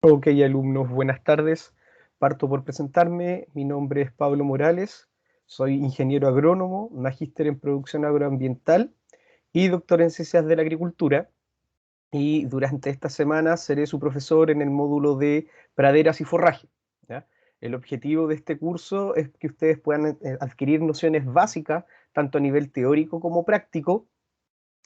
Ok, alumnos, buenas tardes. Parto por presentarme. Mi nombre es Pablo Morales. Soy ingeniero agrónomo, magíster en producción agroambiental y doctor en ciencias de la agricultura. Y durante esta semana seré su profesor en el módulo de praderas y forraje, ¿ya? El objetivo de este curso es que ustedes puedan adquirir nociones básicas, tanto a nivel teórico como práctico,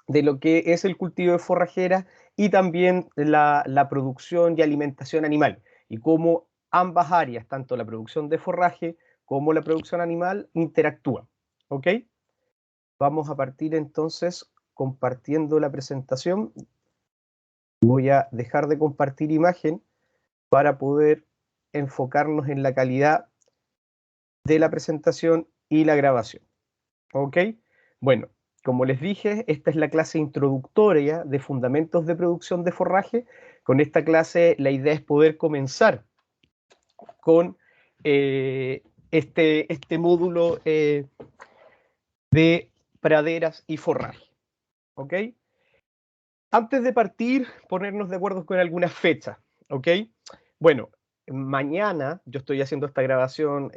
de lo que es el cultivo de forrajeras y también la producción y alimentación animal, y cómo ambas áreas, tanto la producción de forraje como la producción animal, interactúan. ¿Ok? Vamos a partir entonces compartiendo la presentación. Voy a dejar de compartir imagen para poder enfocarnos en la calidad de la presentación y la grabación. ¿Ok? Bueno, como les dije, esta es la clase introductoria de fundamentos de producción de forraje. Con esta clase la idea es poder comenzar con este módulo de praderas y forraje. ¿Ok? Antes de partir, ponernos de acuerdo con algunas fechas. ¿Ok? Bueno, mañana, yo estoy haciendo esta grabación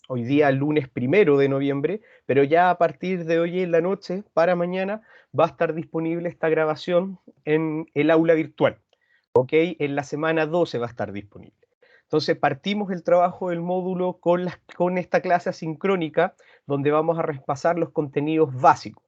hoy día, lunes 1 de noviembre, pero ya a partir de hoy en la noche para mañana va a estar disponible esta grabación en el aula virtual. ¿Ok? En la semana 12 va a estar disponible. Entonces partimos el trabajo del módulo con esta clase asincrónica, donde vamos a repasar los contenidos básicos.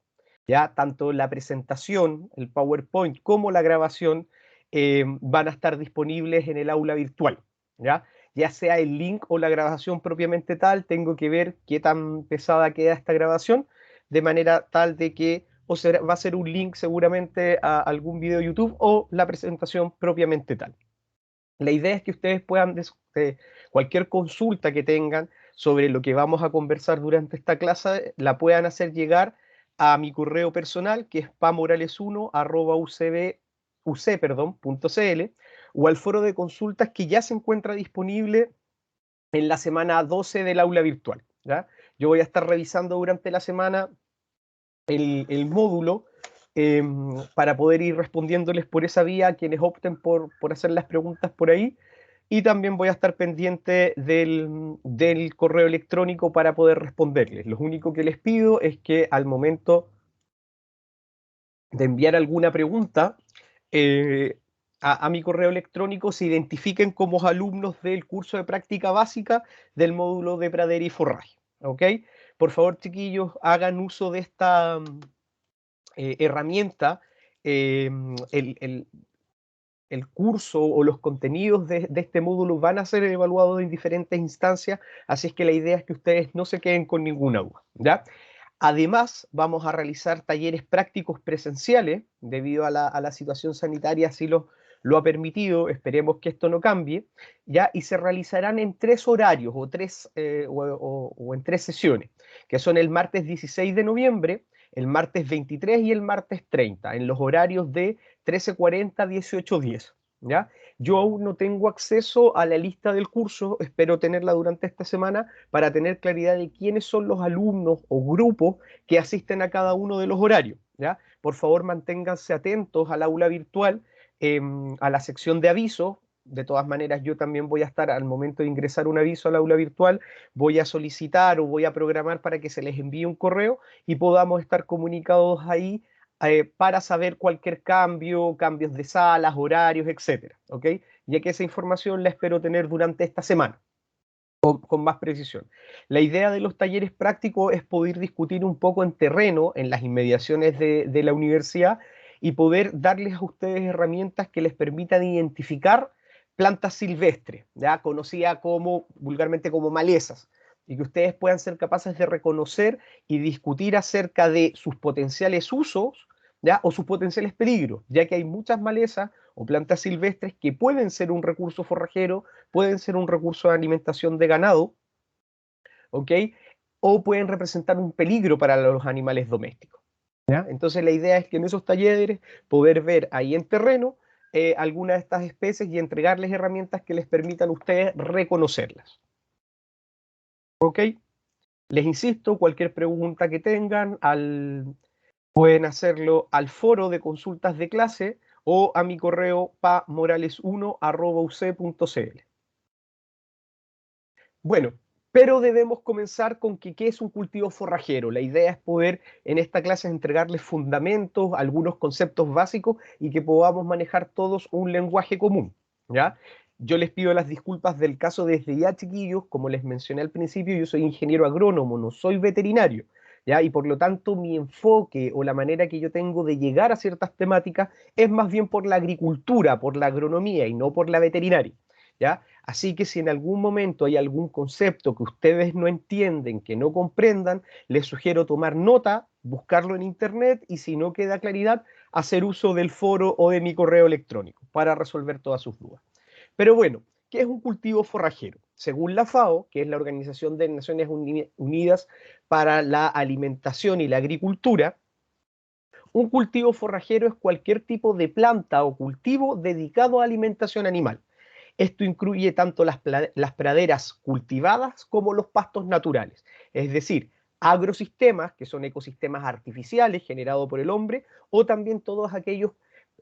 ¿Ya? Tanto la presentación, el PowerPoint, como la grabación van a estar disponibles en el aula virtual. ¿Ya? Ya sea el link o la grabación propiamente tal, tengo que ver qué tan pesada queda esta grabación, de manera tal de que va a ser un link seguramente a algún video de YouTube o la presentación propiamente tal. La idea es que ustedes puedan, cualquier consulta que tengan sobre lo que vamos a conversar durante esta clase, la puedan hacer llegar a mi correo personal, que es pamorales1@uc.cl, o al foro de consultas que ya se encuentra disponible en la semana 12 del aula virtual. ¿Ya? Yo voy a estar revisando durante la semana el módulo para poder ir respondiéndoles por esa vía a quienes opten por hacer las preguntas por ahí. Y también voy a estar pendiente del correo electrónico para poder responderles. Lo único que les pido es que al momento de enviar alguna pregunta a mi correo electrónico se identifiquen como alumnos del curso de práctica básica del módulo de pradera y forraje. ¿Ok? Por favor, chiquillos, hagan uso de esta herramienta. eh, el, el- el curso o los contenidos de este módulo van a ser evaluados en diferentes instancias, así es que la idea es que ustedes no se queden con ninguna duda, ¿ya? Además, vamos a realizar talleres prácticos presenciales, debido a la situación sanitaria, así lo ha permitido, esperemos que esto no cambie, ¿ya? Y se realizarán en 3 horarios o en 3 sesiones, que son el martes 16 de noviembre, el martes 23 y el martes 30, en los horarios de 13:40 a 18:10. ¿Ya? Yo aún no tengo acceso a la lista del curso, espero tenerla durante esta semana para tener claridad de quiénes son los alumnos o grupos que asisten a cada uno de los horarios. ¿Ya? Por favor, manténganse atentos al aula virtual, a la sección de avisos. De todas maneras, yo también voy a estar al momento de ingresar un aviso al aula virtual, voy a solicitar o voy a programar para que se les envíe un correo y podamos estar comunicados ahí para saber cualquier cambio, cambios de salas, horarios, etcétera, ¿ok? Ya que esa información la espero tener durante esta semana con más precisión. La idea de los talleres prácticos es poder discutir un poco en terreno, en las inmediaciones de la universidad, y poder darles a ustedes herramientas que les permitan identificar plantas silvestres, ¿ya? Conocidas como, vulgarmente como malezas, y que ustedes puedan ser capaces de reconocer y discutir acerca de sus potenciales usos, ¿ya? O sus potenciales peligros, ya que hay muchas malezas o plantas silvestres que pueden ser un recurso forrajero, pueden ser un recurso de alimentación de ganado, ¿ok? O pueden representar un peligro para los animales domésticos. ¿Ya? Entonces la idea es que en esos talleres poder ver ahí en terreno algunas de estas especies y entregarles herramientas que les permitan a ustedes reconocerlas. ¿Ok? Les insisto, cualquier pregunta que tengan, pueden hacerlo al foro de consultas de clase o a mi correo pamorales1@uc.cl. Bueno, pero debemos comenzar con qué es un cultivo forrajero. La idea es poder en esta clase entregarles fundamentos, algunos conceptos básicos y que podamos manejar todos un lenguaje común, ¿ya? Yo les pido las disculpas del caso desde ya, chiquillos. Como les mencioné al principio, yo soy ingeniero agrónomo, no soy veterinario, ¿ya? Y por lo tanto mi enfoque o la manera que yo tengo de llegar a ciertas temáticas es más bien por la agricultura, por la agronomía y no por la veterinaria, ¿ya? Así que si en algún momento hay algún concepto que ustedes no entienden, que no comprendan, les sugiero tomar nota, buscarlo en internet y si no queda claridad, hacer uso del foro o de mi correo electrónico para resolver todas sus dudas. Pero bueno, ¿qué es un cultivo forrajero? Según la FAO, que es la Organización de Naciones Unidas para la Alimentación y la Agricultura, un cultivo forrajero es cualquier tipo de planta o cultivo dedicado a alimentación animal. Esto incluye tanto las praderas cultivadas como los pastos naturales, es decir, agrosistemas, que son ecosistemas artificiales generados por el hombre, o también todos aquellos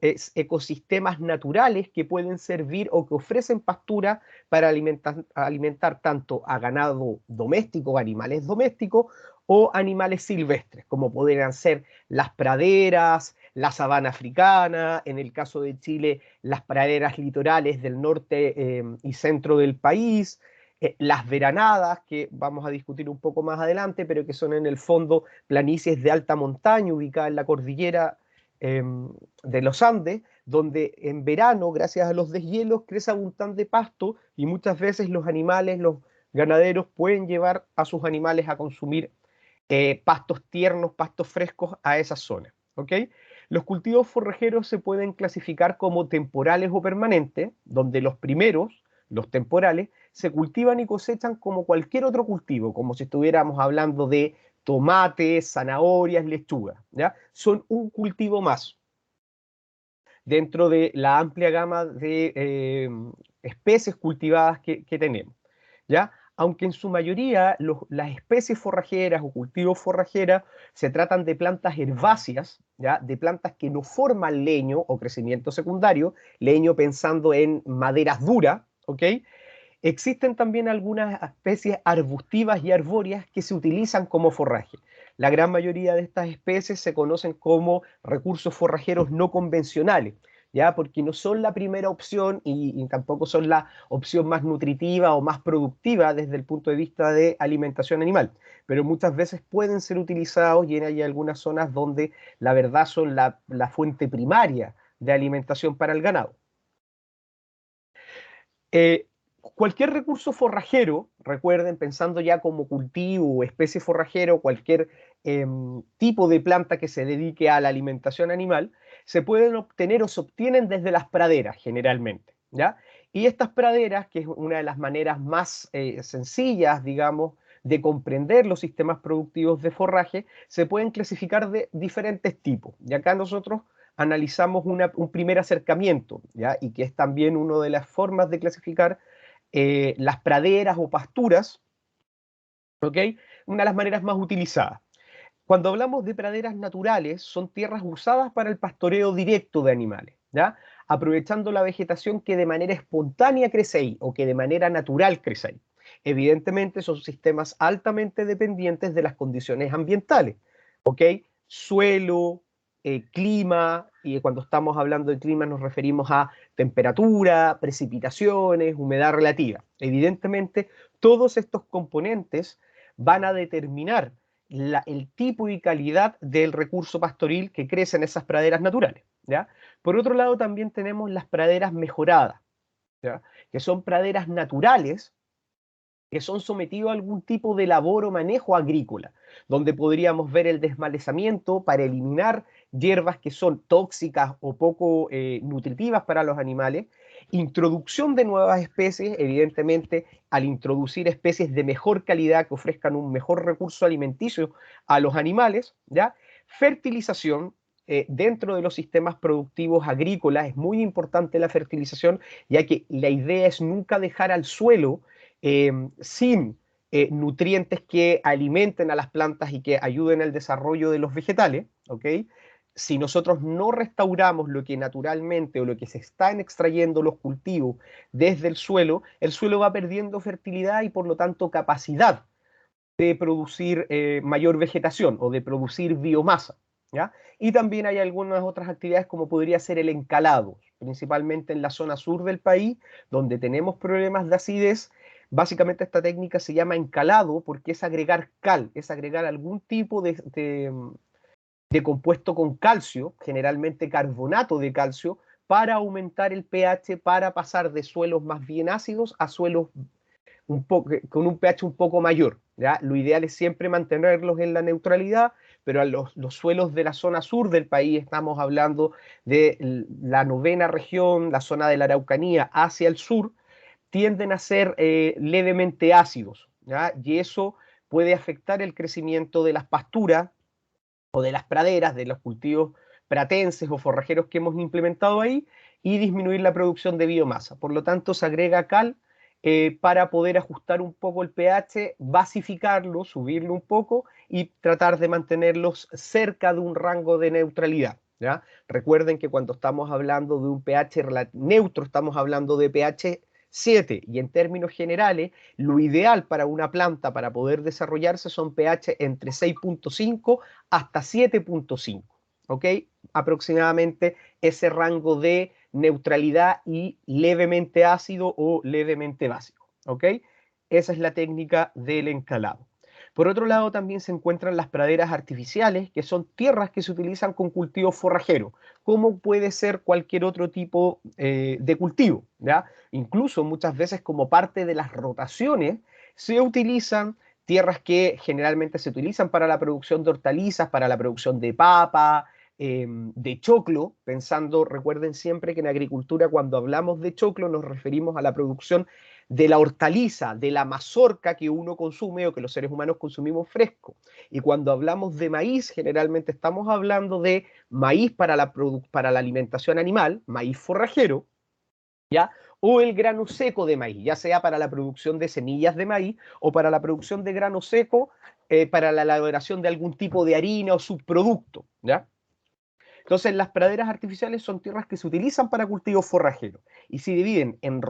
ecosistemas naturales que pueden servir o que ofrecen pastura para alimentar tanto a ganado doméstico, animales domésticos, o animales silvestres, como podrían ser las praderas, la sabana africana, en el caso de Chile, las praderas litorales del norte y centro del país, las veranadas, que vamos a discutir un poco más adelante, pero que son en el fondo planicies de alta montaña ubicadas en la cordillera eh, de los Andes, donde en verano, gracias a los deshielos, crece abundante pasto y muchas veces los animales, los ganaderos pueden llevar a sus animales a consumir pastos tiernos, pastos frescos a esa zona, ¿ok? Los cultivos forrajeros se pueden clasificar como temporales o permanentes, donde los primeros, los temporales, se cultivan y cosechan como cualquier otro cultivo, como si estuviéramos hablando de tomates, zanahorias, lechugas, ¿ya? Son un cultivo más dentro de la amplia gama de especies cultivadas que tenemos, ¿ya? Aunque en su mayoría las especies forrajeras o cultivos forrajeras se tratan de plantas herbáceas, ¿ya? De plantas que no forman leño o crecimiento secundario, leño pensando en maderas duras, ¿ok? Existen también algunas especies arbustivas y arbóreas que se utilizan como forraje. La gran mayoría de estas especies se conocen como recursos forrajeros no convencionales, ¿ya? Porque no son la primera opción y tampoco son la opción más nutritiva o más productiva desde el punto de vista de alimentación animal, pero muchas veces pueden ser utilizados y hay algunas zonas donde la verdad son la fuente primaria de alimentación para el ganado. Eh, Cualquier recurso forrajero, recuerden, pensando ya como cultivo o especie forrajero, cualquier tipo de planta que se dedique a la alimentación animal, se pueden obtener o se obtienen desde las praderas generalmente, ¿ya? Y estas praderas, que es una de las maneras más sencillas, digamos, de comprender los sistemas productivos de forraje, se pueden clasificar de diferentes tipos. Y acá nosotros analizamos un primer acercamiento, ¿ya? Y que es también una de las formas de clasificar las praderas o pasturas, ¿ok? Una de las maneras más utilizadas. Cuando hablamos de praderas naturales, son tierras usadas para el pastoreo directo de animales, ¿ya? Aprovechando la vegetación que de manera espontánea crece ahí o que de manera natural crece ahí. Evidentemente son sistemas altamente dependientes de las condiciones ambientales, ¿ok? Suelo, clima, y cuando estamos hablando de clima nos referimos a temperatura, precipitaciones, humedad relativa. Evidentemente, todos estos componentes van a determinar el tipo y calidad del recurso pastoril que crece en esas praderas naturales, ¿ya? Por otro lado, también tenemos las praderas mejoradas, ¿ya? Que son praderas naturales que son sometidos a algún tipo de labor o manejo agrícola, donde podríamos ver el desmalezamiento para eliminar hierbas que son tóxicas o poco nutritivas para los animales, introducción de nuevas especies, evidentemente al introducir especies de mejor calidad que ofrezcan un mejor recurso alimenticio a los animales, ¿ya? Fertilización, dentro de los sistemas productivos agrícolas es muy importante la fertilización, ya que la idea es nunca dejar al suelo sin nutrientes que alimenten a las plantas y que ayuden al desarrollo de los vegetales, ¿ok? si nosotros no restauramos lo que naturalmente o lo que se están extrayendo los cultivos desde el suelo va perdiendo fertilidad y por lo tanto capacidad de producir mayor vegetación o de producir biomasa, ¿ya? Y también hay algunas otras actividades como podría ser el encalado, principalmente en la zona sur del país, donde tenemos problemas de acidez. Básicamente esta técnica se llama encalado porque es agregar cal, es agregar algún tipo de compuesto con calcio, generalmente carbonato de calcio, para aumentar el pH, para pasar de suelos más bien ácidos a suelos con un pH un poco mayor, ¿ya? Lo ideal es siempre mantenerlos en la neutralidad, pero a los suelos de la zona sur del país, estamos hablando de la novena región, la zona de la Araucanía hacia el sur, tienden a ser levemente ácidos, ¿ya? Y eso puede afectar el crecimiento de las pasturas o de las praderas, de los cultivos pratenses o forrajeros que hemos implementado ahí y disminuir la producción de biomasa. Por lo tanto, se agrega cal para poder ajustar un poco el pH, basificarlo, subirlo un poco y tratar de mantenerlos cerca de un rango de neutralidad, ¿ya? Recuerden que cuando estamos hablando de un pH neutro, estamos hablando de pH 7 y en términos generales, lo ideal para una planta para poder desarrollarse son pH entre 6.5 hasta 7.5, ¿ok? Aproximadamente ese rango de neutralidad y levemente ácido o levemente básico, ¿ok? Esa es la técnica del encalado. Por otro lado, también se encuentran las praderas artificiales, que son tierras que se utilizan con cultivo forrajero, como puede ser cualquier otro tipo de cultivo, ¿ya? Incluso muchas veces como parte de las rotaciones se utilizan tierras que generalmente se utilizan para la producción de hortalizas, para la producción de papa, de choclo, pensando, recuerden siempre que en agricultura cuando hablamos de choclo nos referimos a la producción de la hortaliza, de la mazorca que uno consume o que los seres humanos consumimos fresco. Y cuando hablamos de maíz, generalmente estamos hablando de maíz para la alimentación animal, maíz forrajero, ¿ya? O el grano seco de maíz, ya sea para la producción de semillas de maíz o para la producción de grano seco para la elaboración de algún tipo de harina o subproducto, ¿ya? Entonces, las praderas artificiales son tierras que se utilizan para cultivos forrajeros y se dividen en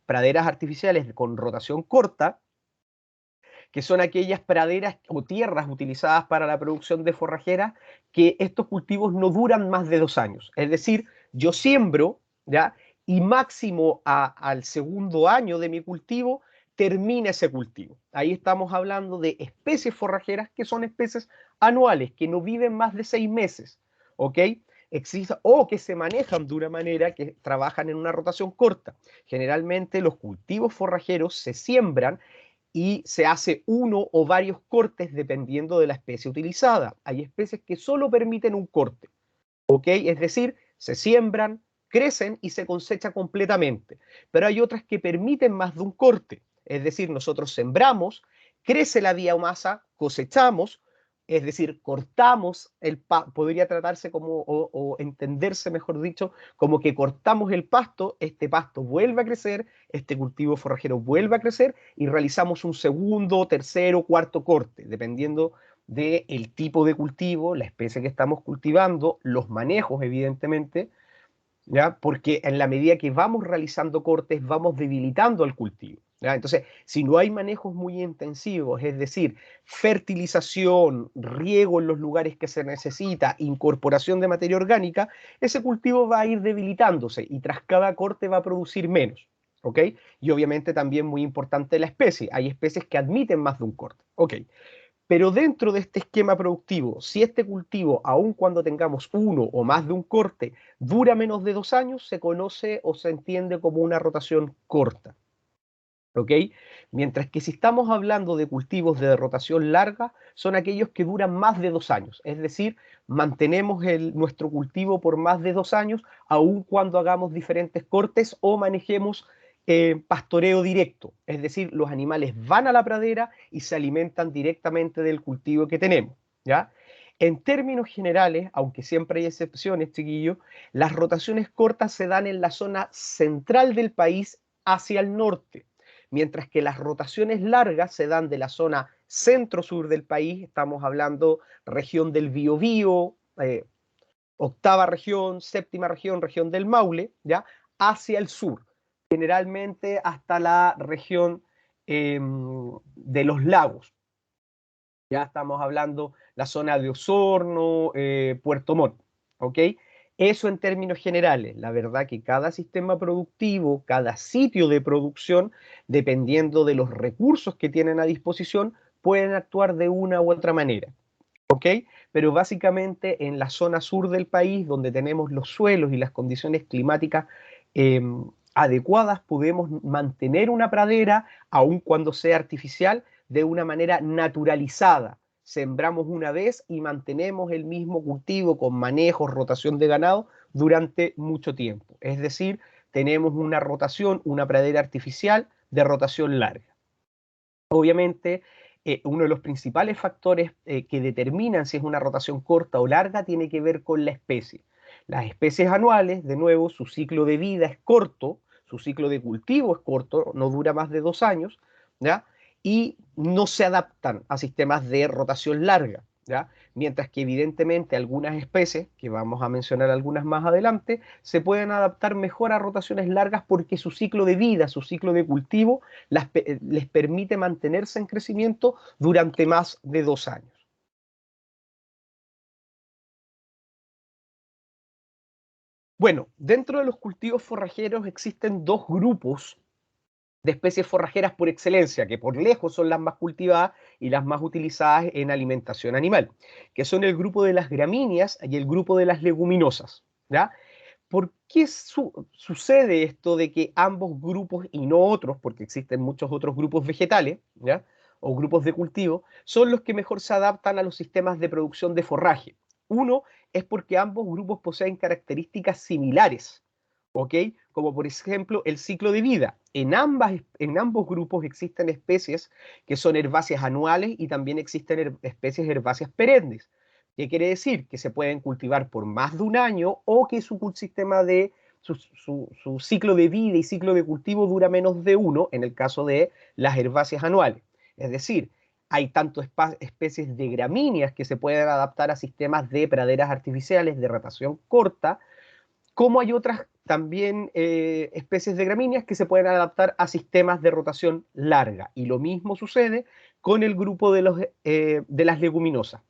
praderas artificiales con rotación corta, que son aquellas praderas o tierras utilizadas para la producción de forrajeras, que estos cultivos no duran más de 2 años. Es decir, yo siembro, ¿ya? Y máximo al segundo año de mi cultivo termina ese cultivo. Ahí estamos hablando de especies forrajeras que son especies anuales, que no viven más de 6 meses, ¿ok? O que se manejan de una manera que trabajan en una rotación corta. Generalmente los cultivos forrajeros se siembran y se hace uno o varios cortes dependiendo de la especie utilizada. Hay especies que solo permiten un corte, ¿ok? Es decir, se siembran, crecen y se cosecha completamente. Pero hay otras que permiten más de un corte. Es decir, nosotros sembramos, crece la biomasa, cosechamos, es decir, cortamos podría tratarse como, o entenderse, mejor dicho, como que cortamos el pasto, este pasto vuelve a crecer, este cultivo forrajero vuelve a crecer y realizamos un segundo, tercero, cuarto corte, dependiendo del tipo de cultivo, la especie que estamos cultivando, los manejos, evidentemente, ¿ya? Porque en la medida que vamos realizando cortes, vamos debilitando el cultivo, ¿ya? Entonces, si no hay manejos muy intensivos, es decir, fertilización, riego en los lugares que se necesita, incorporación de materia orgánica, ese cultivo va a ir debilitándose y tras cada corte va a producir menos, ¿ok? Y obviamente también muy importante la especie. Hay especies que admiten más de un corte, ¿ok? Pero dentro de este esquema productivo, si este cultivo, aun cuando tengamos uno o más de un corte, dura menos de 2 años, se conoce o se entiende como una rotación corta. ¿Ok? Mientras que si estamos hablando de cultivos de rotación larga, son aquellos que duran más de 2 años. Es decir, mantenemos nuestro cultivo por más de 2 años, aun cuando hagamos diferentes cortes o manejemos pastoreo directo. Es decir, los animales van a la pradera y se alimentan directamente del cultivo que tenemos, ¿ya? En términos generales, aunque siempre hay excepciones, chiquillos, las rotaciones cortas se dan en la zona central del país hacia el norte, mientras que las rotaciones largas se dan de la zona centro-sur del país, estamos hablando región del Biobío, octava región, séptima región, región del Maule, ¿ya? Hacia el sur, generalmente hasta la región de los lagos. Ya estamos hablando la zona de Osorno, Puerto Montt, ¿ok? Eso en términos generales. La verdad que cada sistema productivo, cada sitio de producción, dependiendo de los recursos que tienen a disposición, pueden actuar de una u otra manera. ¿Ok? Pero básicamente en la zona sur del país, donde tenemos los suelos y las condiciones climáticas eh, adecuadas, podemos mantener una pradera, aun cuando sea artificial, de una manera naturalizada. Sembramos una vez y mantenemos el mismo cultivo con manejo, rotación de ganado durante mucho tiempo. Es decir, tenemos una rotación, una pradera artificial de rotación larga. Obviamente, uno de los principales factores que determinan si es una rotación corta o larga tiene que ver con la especie. Las especies anuales, de nuevo, su ciclo de vida es corto, su ciclo de cultivo es corto, no dura más de 2 años, ¿ya? Y no se adaptan a sistemas de rotación larga, ¿ya? Mientras que evidentemente algunas especies, que vamos a mencionar algunas más adelante, se pueden adaptar mejor a rotaciones largas porque su ciclo de vida, su ciclo de cultivo, les permite mantenerse en crecimiento durante más de 2 años. Bueno, dentro de los cultivos forrajeros existen dos grupos de especies forrajeras por excelencia, que por lejos son las más cultivadas y las más utilizadas en alimentación animal, que son el grupo de las gramíneas y el grupo de las leguminosas. ¿Ya? ¿Por qué sucede esto de que ambos grupos y no otros, porque existen muchos otros grupos vegetales, ¿ya? O grupos de cultivo, son los que mejor se adaptan a los sistemas de producción de forraje? Uno es porque ambos grupos poseen características similares, ¿ok? Como por ejemplo el ciclo de vida. En ambos grupos existen especies que son herbáceas anuales y también existen especies herbáceas perennes. ¿Qué quiere decir? Que se pueden cultivar por más de un año o que su sistema de su ciclo de vida y ciclo de cultivo dura menos de uno, en el caso de las herbáceas anuales. Es decir, hay tanto especies de gramíneas que se pueden adaptar a sistemas de praderas artificiales de rotación corta, como hay otras también especies de gramíneas que se pueden adaptar a sistemas de rotación larga. Y lo mismo sucede con el grupo de las leguminosas.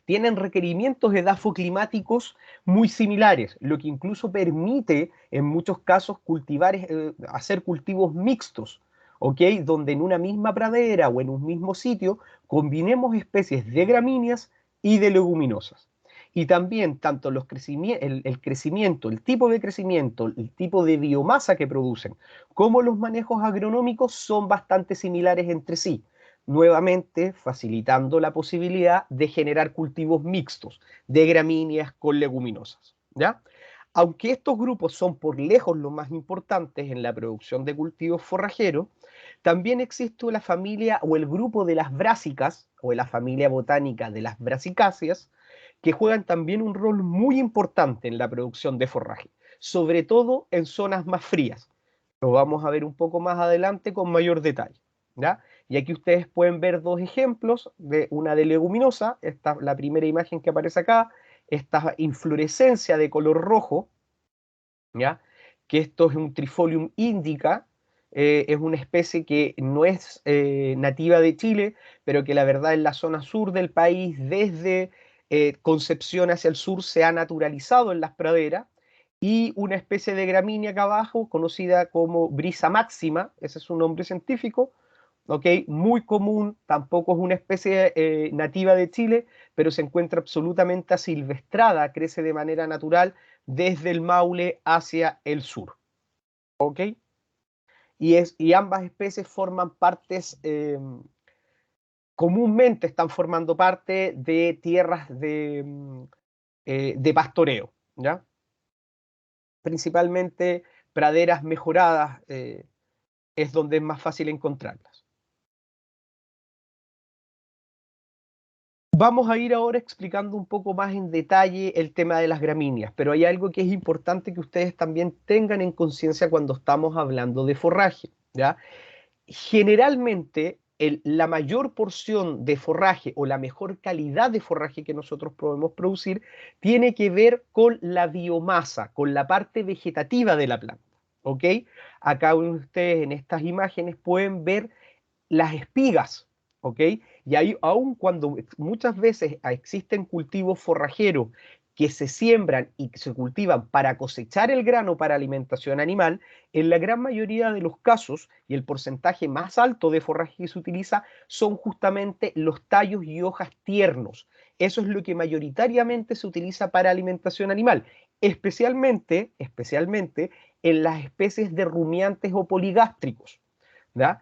Tienen requerimientos edafoclimáticos muy similares, lo que incluso permite en muchos casos hacer cultivos mixtos, ¿ok? Donde en una misma pradera o en un mismo sitio combinemos especies de gramíneas y de leguminosas. Y también tanto el crecimiento, el tipo de crecimiento, el tipo de biomasa que producen, como los manejos agronómicos son bastante similares entre sí, nuevamente facilitando la posibilidad de generar cultivos mixtos de gramíneas con leguminosas, ¿ya? Aunque estos grupos son por lejos los más importantes en la producción de cultivos forrajeros, también existe la familia o el grupo de las brásicas o la familia botánica de las brasicáceas que juegan también un rol muy importante en la producción de forraje, sobre todo en zonas más frías. Lo vamos a ver un poco más adelante con mayor detalle, ¿ya? Y aquí ustedes pueden ver dos ejemplos, de una de leguminosa, esta, la primera imagen que aparece acá, esta inflorescencia de color rojo, ¿ya? Que esto es un Trifolium indica, es una especie que no es nativa de Chile, pero que la verdad en la zona sur del país, desde Concepción hacia el sur, se ha naturalizado en las praderas, y una especie de gramínea acá abajo, conocida como Brisa máxima, ese es su nombre científico, ¿ok? Muy común, tampoco es una especie nativa de Chile, pero se encuentra absolutamente asilvestrada, crece de manera natural desde el Maule hacia el sur, ¿ok? Y ambas especies forman partes, comúnmente están formando parte de tierras de pastoreo, ¿ya? Principalmente praderas mejoradas es donde es más fácil encontrarlas. Vamos a ir ahora explicando un poco más en detalle el tema de las gramíneas, pero hay algo que es importante que ustedes también tengan en conciencia cuando estamos hablando de forraje, ¿ya? Generalmente la mayor porción de forraje o la mejor calidad de forraje que nosotros podemos producir tiene que ver con la biomasa, con la parte vegetativa de la planta. ¿Ok? Acá ustedes en estas imágenes pueden ver las espigas. ¿Ok? Y ahí, aun cuando muchas veces existen cultivos forrajeros que se siembran y que se cultivan para cosechar el grano para alimentación animal, en la gran mayoría de los casos, y el porcentaje más alto de forraje que se utiliza, son justamente los tallos y hojas tiernos. Eso es lo que mayoritariamente se utiliza para alimentación animal, especialmente en las especies de rumiantes o poligástricos, ¿da?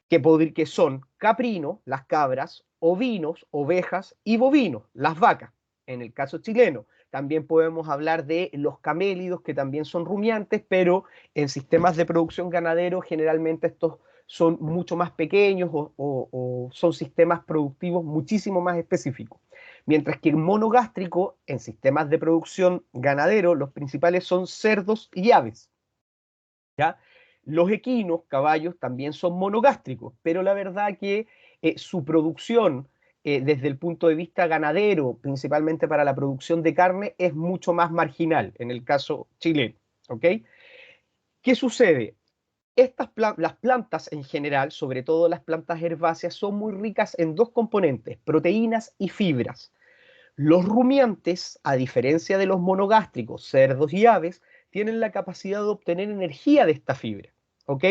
Que son caprinos, las cabras, ovinos, ovejas y bovinos, las vacas, en el caso chileno. También podemos hablar de los camélidos, que también son rumiantes, pero en sistemas de producción ganadero generalmente estos son mucho más pequeños o son sistemas productivos muchísimo más específicos. Mientras que el monogástrico, en sistemas de producción ganadero, los principales son cerdos y aves. ¿Ya? Los equinos, caballos, también son monogástricos, pero la verdad que su producción desde el punto de vista ganadero, principalmente para la producción de carne, es mucho más marginal en el caso chileno. ¿Ok? ¿Qué sucede? Las plantas en general, sobre todo las plantas herbáceas, son muy ricas en dos componentes, proteínas y fibras. Los rumiantes, a diferencia de los monogástricos, cerdos y aves, tienen la capacidad de obtener energía de esta fibra, ¿ok?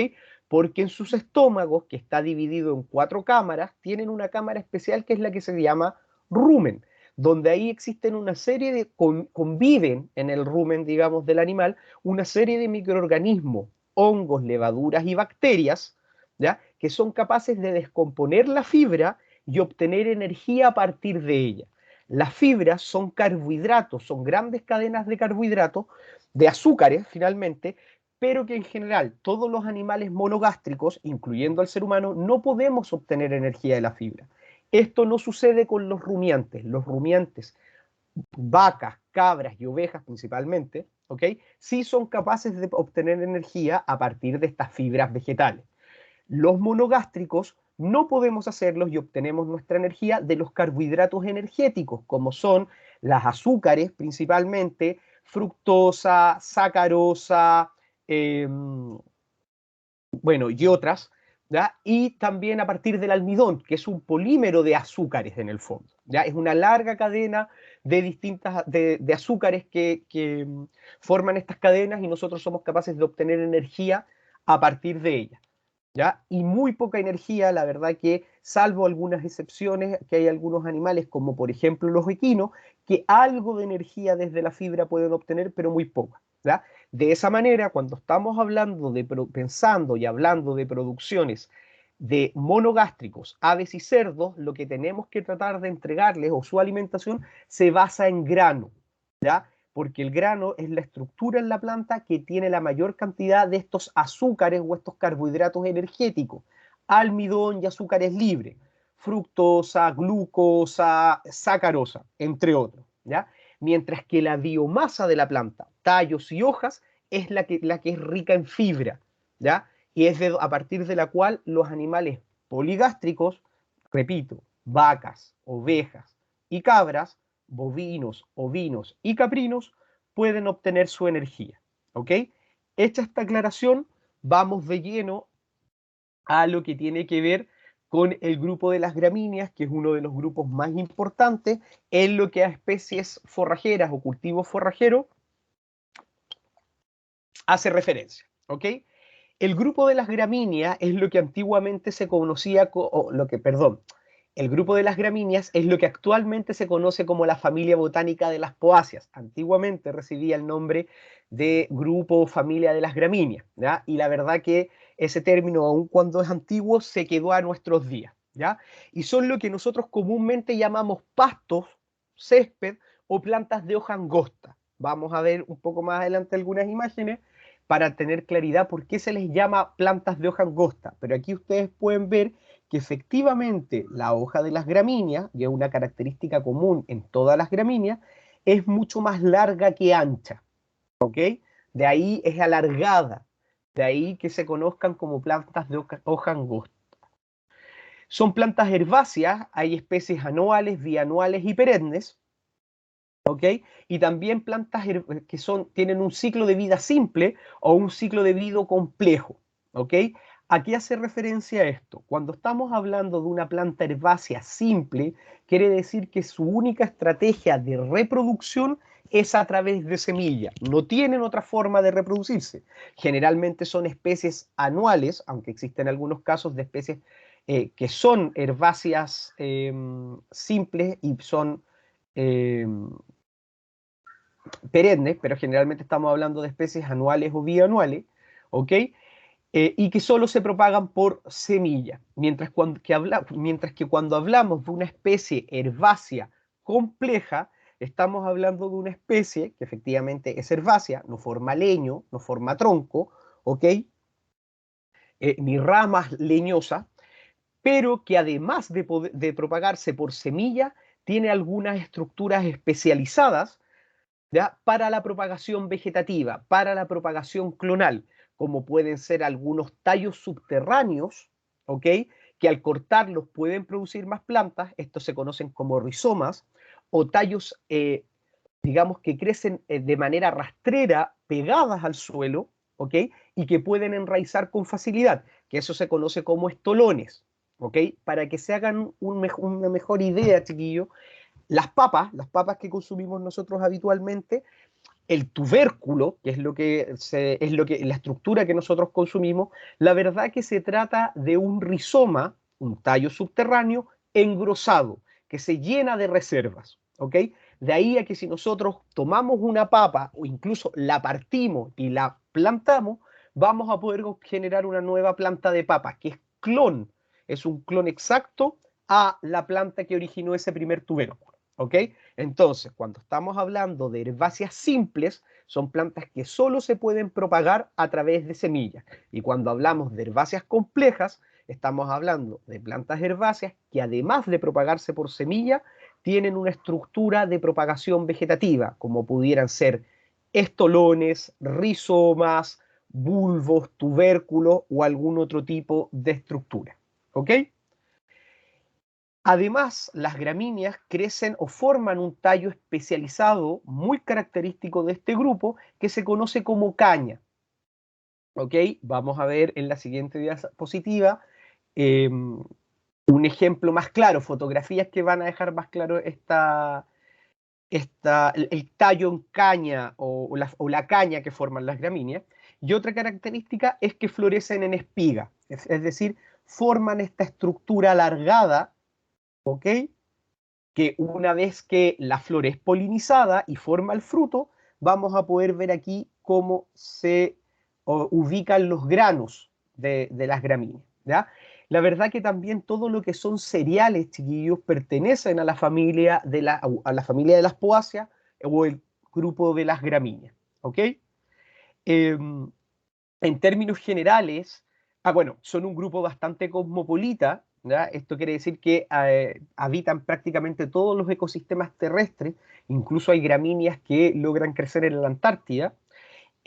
Porque en sus estómagos, que está dividido en 4 cámaras, tienen una cámara especial que es la que se llama rumen, donde ahí existen una serie de, conviven en el rumen, digamos, del animal, una serie de microorganismos, hongos, levaduras y bacterias, ¿ya? Que son capaces de descomponer la fibra y obtener energía a partir de ella. Las fibras son carbohidratos, son grandes cadenas de carbohidratos, de azúcares finalmente, pero que en general todos los animales monogástricos, incluyendo al ser humano, no podemos obtener energía de la fibra. Esto no sucede con los rumiantes. Los rumiantes, vacas, cabras y ovejas principalmente, ¿ok? Sí son capaces de obtener energía a partir de estas fibras vegetales. Los monogástricos no podemos hacerlos y obtenemos nuestra energía de los carbohidratos energéticos, como son las azúcares principalmente, fructosa, sacarosa, eh, bueno, y otras, ¿ya? Y también a partir del almidón, que es un polímero de azúcares en el fondo, ¿ya? Es una larga cadena de distintas, de azúcares que forman estas cadenas y nosotros somos capaces de obtener energía a partir de ellas. ¿Ya? Y muy poca energía, la verdad que, salvo algunas excepciones, que hay algunos animales, como por ejemplo los equinos, que algo de energía desde la fibra pueden obtener, pero muy poca. ¿Ya? De esa manera, cuando estamos hablando pensando y hablando de producciones de monogástricos, aves y cerdos, lo que tenemos que tratar de entregarles o su alimentación se basa en grano, ¿ya? Porque el grano es la estructura en la planta que tiene la mayor cantidad de estos azúcares o estos carbohidratos energéticos, almidón y azúcares libres, fructosa, glucosa, sacarosa, entre otros, ¿ya? Mientras que la biomasa de la planta, tallos y hojas, es la que es rica en fibra, ¿ya? Y es a partir de la cual los animales poligástricos, repito, vacas, ovejas y cabras, bovinos, ovinos y caprinos, pueden obtener su energía. ¿Ok? Hecha esta aclaración, vamos de lleno a lo que tiene que ver con el grupo de las gramíneas, que es uno de los grupos más importantes en lo que a especies forrajeras o cultivos forrajeros hace referencia. ¿Ok? El grupo de las gramíneas es lo que antiguamente se conocía, perdón, el grupo de las gramíneas es lo que actualmente se conoce como la familia botánica de las poáceas. Antiguamente recibía el nombre de grupo o familia de las gramíneas, ¿ya? Y la verdad que ese término, aun cuando es antiguo, se quedó a nuestros días, ¿ya? Y son lo que nosotros comúnmente llamamos pastos, césped o plantas de hoja angosta. Vamos a ver un poco más adelante algunas imágenes para tener claridad por qué se les llama plantas de hoja angosta. Pero aquí ustedes pueden ver que efectivamente la hoja de las gramíneas, y es una característica común en todas las gramíneas, es mucho más larga que ancha, ¿ok? De ahí es alargada, de ahí que se conozcan como plantas de hoja angosta. Son plantas herbáceas, hay especies anuales, bianuales y perennes, ¿ok? Y también plantas que tienen un ciclo de vida simple o un ciclo de vida complejo, ¿ok? ¿A qué hace referencia esto? Cuando estamos hablando de una planta herbácea simple, quiere decir que su única estrategia de reproducción es a través de semilla. No tienen otra forma de reproducirse. Generalmente son especies anuales, aunque existen algunos casos de especies que son herbáceas simples y son perennes, pero generalmente estamos hablando de especies anuales o bianuales, ¿ok? Y que solo se propagan por semilla, mientras que cuando hablamos de una especie herbácea compleja, estamos hablando de una especie que efectivamente es herbácea, no forma leño, no forma tronco, ¿ok? Ni ramas leñosas, pero que además de propagarse por semilla, tiene algunas estructuras especializadas, ¿ya? Para la propagación vegetativa, para la propagación clonal, como pueden ser algunos tallos subterráneos, ¿ok? Que al cortarlos pueden producir más plantas, estos se conocen como rizomas, o tallos, digamos, que crecen de manera rastrera, pegadas al suelo, ¿ok? Y que pueden enraizar con facilidad, que eso se conoce como estolones, ¿ok? Para que se hagan una mejor idea, chiquillos, las papas que consumimos nosotros habitualmente, el tubérculo, que es la estructura que nosotros consumimos, la verdad que se trata de un rizoma, un tallo subterráneo engrosado, que se llena de reservas, ¿ok? De ahí a que si nosotros tomamos una papa o incluso la partimos y la plantamos, vamos a poder generar una nueva planta de papa, que es un clon exacto a la planta que originó ese primer tubérculo, ¿ok? Entonces, cuando estamos hablando de herbáceas simples, son plantas que solo se pueden propagar a través de semillas. Y cuando hablamos de herbáceas complejas, estamos hablando de plantas herbáceas que además de propagarse por semilla, tienen una estructura de propagación vegetativa, como pudieran ser estolones, rizomas, bulbos, tubérculos o algún otro tipo de estructura. ¿Ok? Además, las gramíneas crecen o forman un tallo especializado muy característico de este grupo que se conoce como caña. ¿Ok? Vamos a ver en la siguiente diapositiva un ejemplo más claro, fotografías que van a dejar más claro el tallo en caña o la caña que forman las gramíneas. Y otra característica es que florecen en espiga, es decir, forman esta estructura alargada, ¿ok? Que una vez que la flor es polinizada y forma el fruto, vamos a poder ver aquí cómo se ubican los granos de las gramíneas, ¿ya? La verdad que también todo lo que son cereales, chiquillos, pertenecen a la familia de las poáceas o el grupo de las gramíneas, ¿ok? En términos generales, bueno, son un grupo bastante cosmopolita, ¿ya? Esto quiere decir que habitan prácticamente todos los ecosistemas terrestres, incluso hay gramíneas que logran crecer en la Antártida.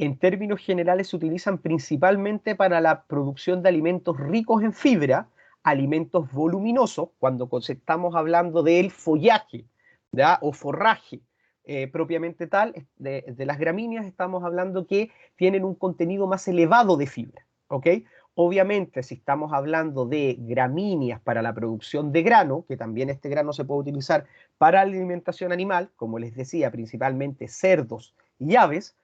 En términos generales se utilizan principalmente para la producción de alimentos ricos en fibra, alimentos voluminosos, cuando estamos hablando del follaje, ¿ya? O forraje propiamente tal, de las gramíneas estamos hablando que tienen un contenido más elevado de fibra, ¿ok? Obviamente, si estamos hablando de gramíneas para la producción de grano, que también este grano se puede utilizar para la alimentación animal, como les decía, principalmente cerdos y aves,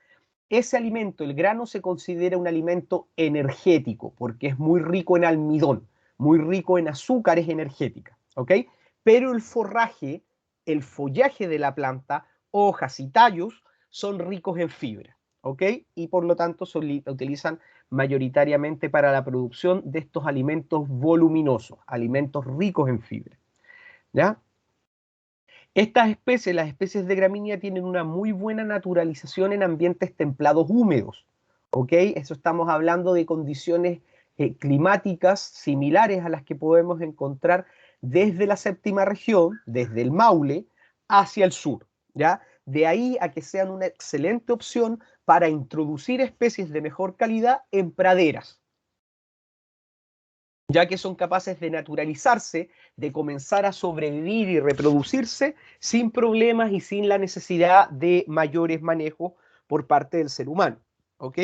ese alimento, el grano, se considera un alimento energético porque es muy rico en almidón, muy rico en azúcares energéticas, ¿ok? Pero el forraje, el follaje de la planta, hojas y tallos son ricos en fibra, ¿ok? Y por lo tanto se utilizan mayoritariamente para la producción de estos alimentos voluminosos, alimentos ricos en fibra, ¿ya? Estas especies, las especies de gramínea, tienen una muy buena naturalización en ambientes templados húmedos, ¿ok? Eso estamos hablando de condiciones climáticas similares a las que podemos encontrar desde la séptima región, desde el Maule, hacia el sur, ¿ya? De ahí a que sean una excelente opción para introducir especies de mejor calidad en praderas, ya que son capaces de naturalizarse, de comenzar a sobrevivir y reproducirse sin problemas y sin la necesidad de mayores manejos por parte del ser humano. ¿Ok?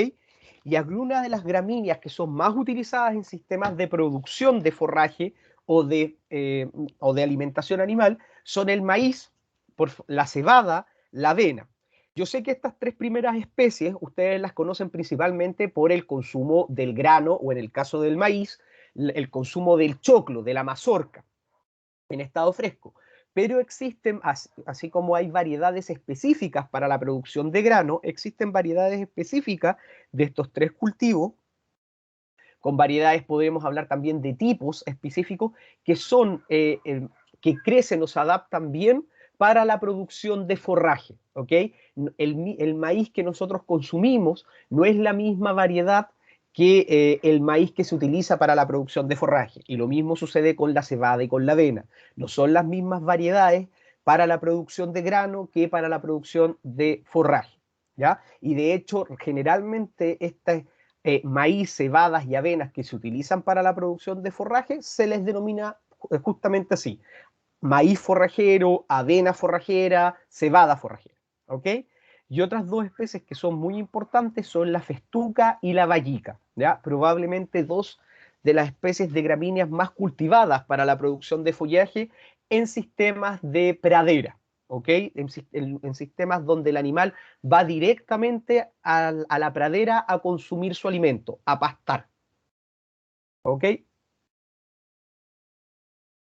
Y algunas de las gramíneas que son más utilizadas en sistemas de producción de forraje o de alimentación animal son el maíz, la cebada, la avena. Yo sé que estas tres primeras especies ustedes las conocen principalmente por el consumo del grano o en el caso del maíz, el consumo del choclo, de la mazorca en estado fresco. Pero existen, así como hay variedades específicas para la producción de grano, existen variedades específicas de estos tres cultivos. Con variedades podemos hablar también de tipos específicos que son, que crecen o se adaptan bien para la producción de forraje, ¿ok? El maíz que nosotros consumimos no es la misma variedad que el maíz que se utiliza para la producción de forraje. Y lo mismo sucede con la cebada y con la avena. No son las mismas variedades para la producción de grano que para la producción de forraje, ¿ya? Y de hecho, generalmente maíz, cebadas y avenas que se utilizan para la producción de forraje se les denomina justamente así: maíz forrajero, avena forrajera, cebada forrajera. ¿Ok? Y otras dos especies que son muy importantes son la festuca y la vallica, ¿ya? Probablemente dos de las especies de gramíneas más cultivadas para la producción de follaje en sistemas de pradera, ¿ok? En sistemas donde el animal va directamente a la pradera a consumir su alimento, a pastar, ¿ok?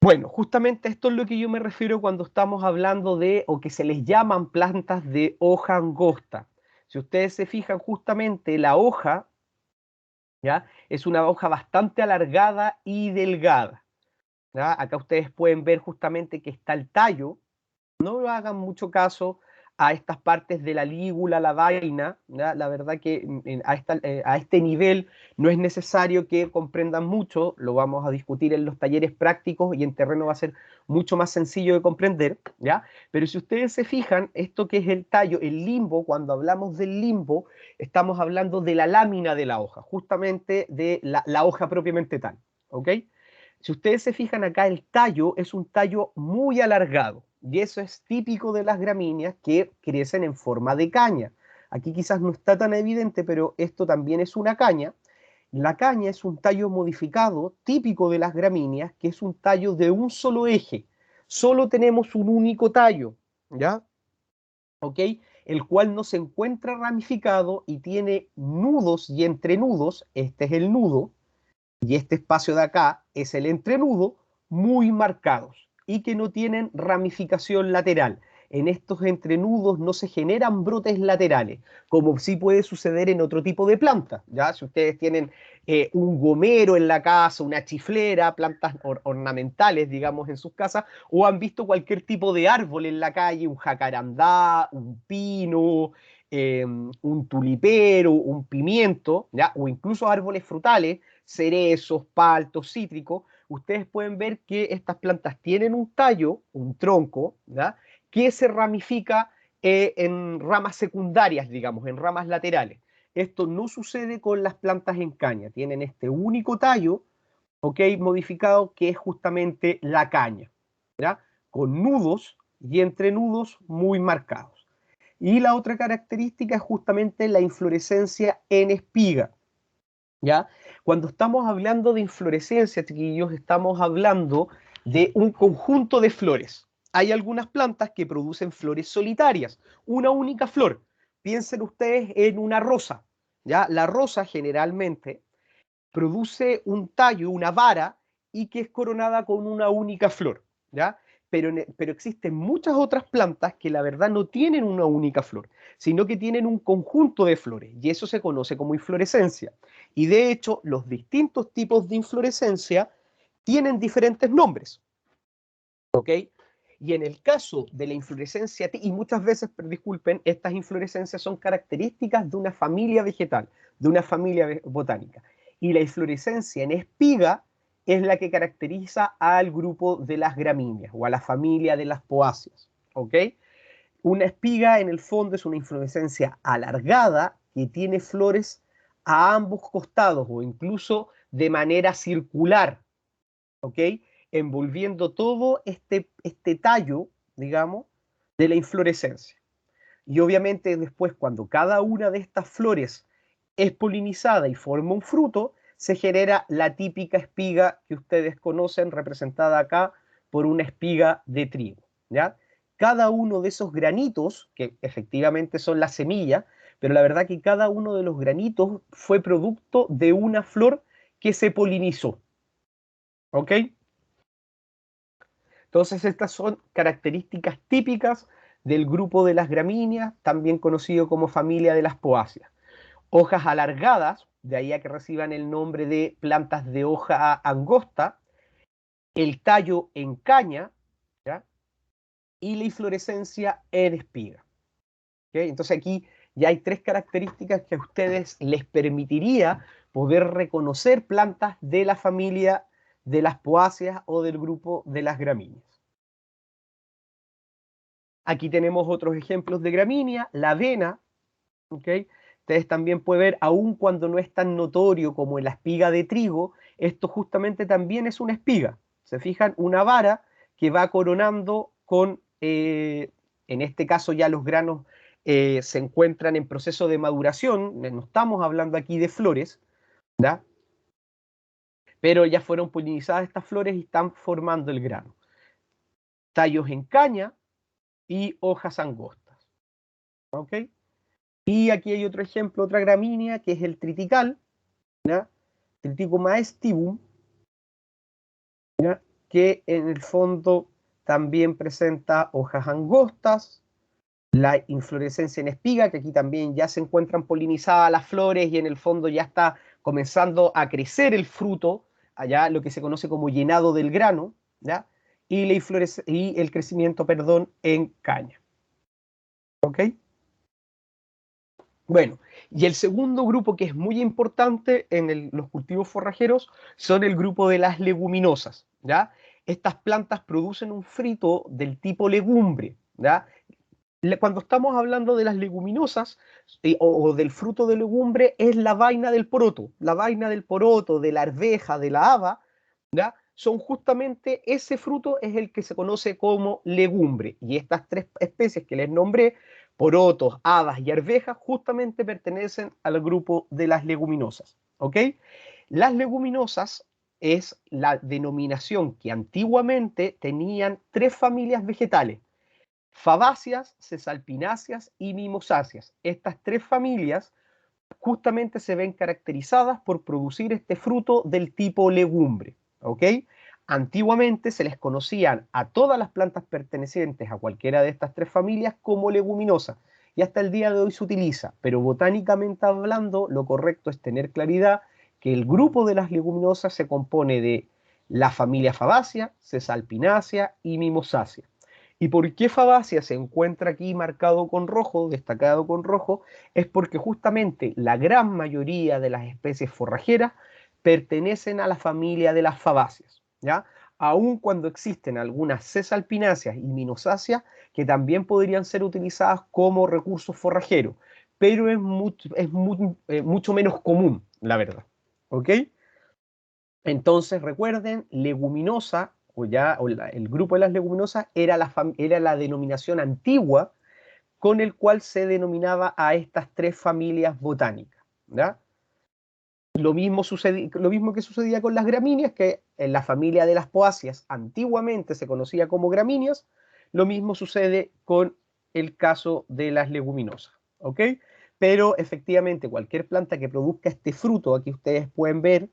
Bueno, justamente esto es lo que yo me refiero cuando estamos hablando de, o que se les llaman plantas de hoja angosta. Si ustedes se fijan, justamente la hoja, ¿ya? Es una hoja bastante alargada y delgada, ¿ya? Acá ustedes pueden ver justamente que está el tallo. No hagan mucho caso a estas partes de la lígula, la vaina, ¿ya? La verdad que a este nivel no es necesario que comprendan mucho, lo vamos a discutir en los talleres prácticos y en terreno va a ser mucho más sencillo de comprender, ¿ya? Pero si ustedes se fijan, esto que es el tallo, el limbo, cuando hablamos del limbo, estamos hablando de la lámina de la hoja, justamente de la hoja propiamente tal, ¿ok? Si ustedes se fijan acá, el tallo es un tallo muy alargado y eso es típico de las gramíneas que crecen en forma de caña. Aquí quizás no está tan evidente, pero esto también es una caña. La caña es un tallo modificado típico de las gramíneas, que es un tallo de un solo eje. Solo tenemos un único tallo, ¿ya? ¿Ok? El cual no se encuentra ramificado y tiene nudos y entrenudos. Este es el nudo, y este espacio de acá es el entrenudo, muy marcados y que no tienen ramificación lateral. En estos entrenudos no se generan brotes laterales, como sí puede suceder en otro tipo de plantas. ¿Ya? Si ustedes tienen un gomero en la casa, una chiflera, plantas ornamentales, digamos, en sus casas, o han visto cualquier tipo de árbol en la calle, un jacarandá, un pino, un tulipero, un pimiento, ¿ya? O incluso árboles frutales, cerezos, paltos, cítricos, ustedes pueden ver que estas plantas tienen un tallo, un tronco, ¿ya? Que se ramifica en ramas secundarias, digamos, en ramas laterales. Esto no sucede con las plantas en caña, tienen este único tallo, ¿ok? Modificado, que es justamente la caña, ¿ya? Con nudos y entrenudos muy marcados. Y la otra característica es justamente la inflorescencia en espiga, ¿ya? Cuando estamos hablando de inflorescencia, chiquillos, estamos hablando de un conjunto de flores. Hay algunas plantas que producen flores solitarias, una única flor. Piensen ustedes en una rosa, ¿ya? La rosa generalmente produce un tallo, una vara, y que es coronada con una única flor, ¿ya? Pero existen muchas otras plantas que la verdad no tienen una única flor, sino que tienen un conjunto de flores, y eso se conoce como inflorescencia. Y de hecho, los distintos tipos de inflorescencia tienen diferentes nombres, ¿ok? Y en el caso de la inflorescencia, y muchas veces, disculpen, estas inflorescencias son características de una familia vegetal, de una familia botánica. Y la inflorescencia en espiga es la que caracteriza al grupo de las gramíneas o a la familia de las poáceas, ¿ok? Una espiga en el fondo es una inflorescencia alargada que tiene flores a ambos costados o incluso de manera circular, ¿ok? Envolviendo todo este tallo, digamos, de la inflorescencia. Y obviamente después, cuando cada una de estas flores es polinizada y forma un fruto, se genera la típica espiga que ustedes conocen, representada acá por una espiga de trigo, ¿ya? Cada uno de esos granitos, que efectivamente son las semillas, pero la verdad que cada uno de los granitos fue producto de una flor que se polinizó, ¿ok? Entonces estas son características típicas del grupo de las gramíneas, también conocido como familia de las poáceas. Hojas alargadas, de ahí a que reciban el nombre de plantas de hoja angosta, el tallo en caña, ¿ya? Y la inflorescencia en espiga. ¿Okay? Entonces aquí ya hay tres características que a ustedes les permitiría poder reconocer plantas de la familia de las poáceas o del grupo de las gramíneas. Aquí tenemos otros ejemplos de gramínea, la avena, ¿okay? Ustedes también pueden ver, aun cuando no es tan notorio como en la espiga de trigo, esto justamente también es una espiga. Se fijan, una vara que va coronando con, en este caso ya los granos se encuentran en proceso de maduración, no estamos hablando aquí de flores, ¿ya? Pero ya fueron polinizadas estas flores y están formando el grano. Tallos en caña y hojas angostas, ¿ok? Y aquí hay otro ejemplo, otra gramínea, que es el tritical, ¿ya? Triticum aestivum, ¿ya? Que en el fondo también presenta hojas angostas, la inflorescencia en espiga, que aquí también ya se encuentran polinizadas las flores y en el fondo ya está comenzando a crecer el fruto, allá lo que se conoce como llenado del grano, ¿ya? Y, y el crecimiento, perdón, en caña. ¿Ok? Bueno, y el segundo grupo que es muy importante en los cultivos forrajeros son el grupo de las leguminosas, ¿ya? Estas plantas producen un fruto del tipo legumbre, ¿ya? Cuando estamos hablando de las leguminosas o del fruto de legumbre es la vaina del poroto, de la arveja, de la haba, ¿ya? Son justamente ese fruto es el que se conoce como legumbre. Y estas tres especies que les nombré, porotos, habas y arvejas, justamente pertenecen al grupo de las leguminosas. ¿Ok? Las leguminosas es la denominación que antiguamente tenían tres familias vegetales: fabáceas, cesalpináceas y mimosáceas. Estas tres familias justamente se ven caracterizadas por producir este fruto del tipo legumbre, ¿ok? Antiguamente se les conocían a todas las plantas pertenecientes a cualquiera de estas tres familias como leguminosas y hasta el día de hoy se utiliza, pero botánicamente hablando lo correcto es tener claridad que el grupo de las leguminosas se compone de la familia Fabaceae, Cesalpinácea y Mimosácea. ¿Y por qué Fabaceae se encuentra aquí marcado con rojo, destacado con rojo? Es porque justamente la gran mayoría de las especies forrajeras pertenecen a la familia de las fabáceas, ¿ya? Aun cuando existen algunas cesalpináceas y mimosáceas que también podrían ser utilizadas como recursos forrajeros, pero mucho menos común, la verdad. ¿Ok? Entonces recuerden, leguminosa, el grupo de las leguminosas era la denominación antigua con el cual se denominaba a estas tres familias botánicas, ¿ya? Lo mismo que sucedía con las gramíneas, que en la familia de las poáceas antiguamente se conocía como gramíneas, lo mismo sucede con el caso de las leguminosas, ¿ok? Pero efectivamente cualquier planta que produzca este fruto, aquí ustedes pueden ver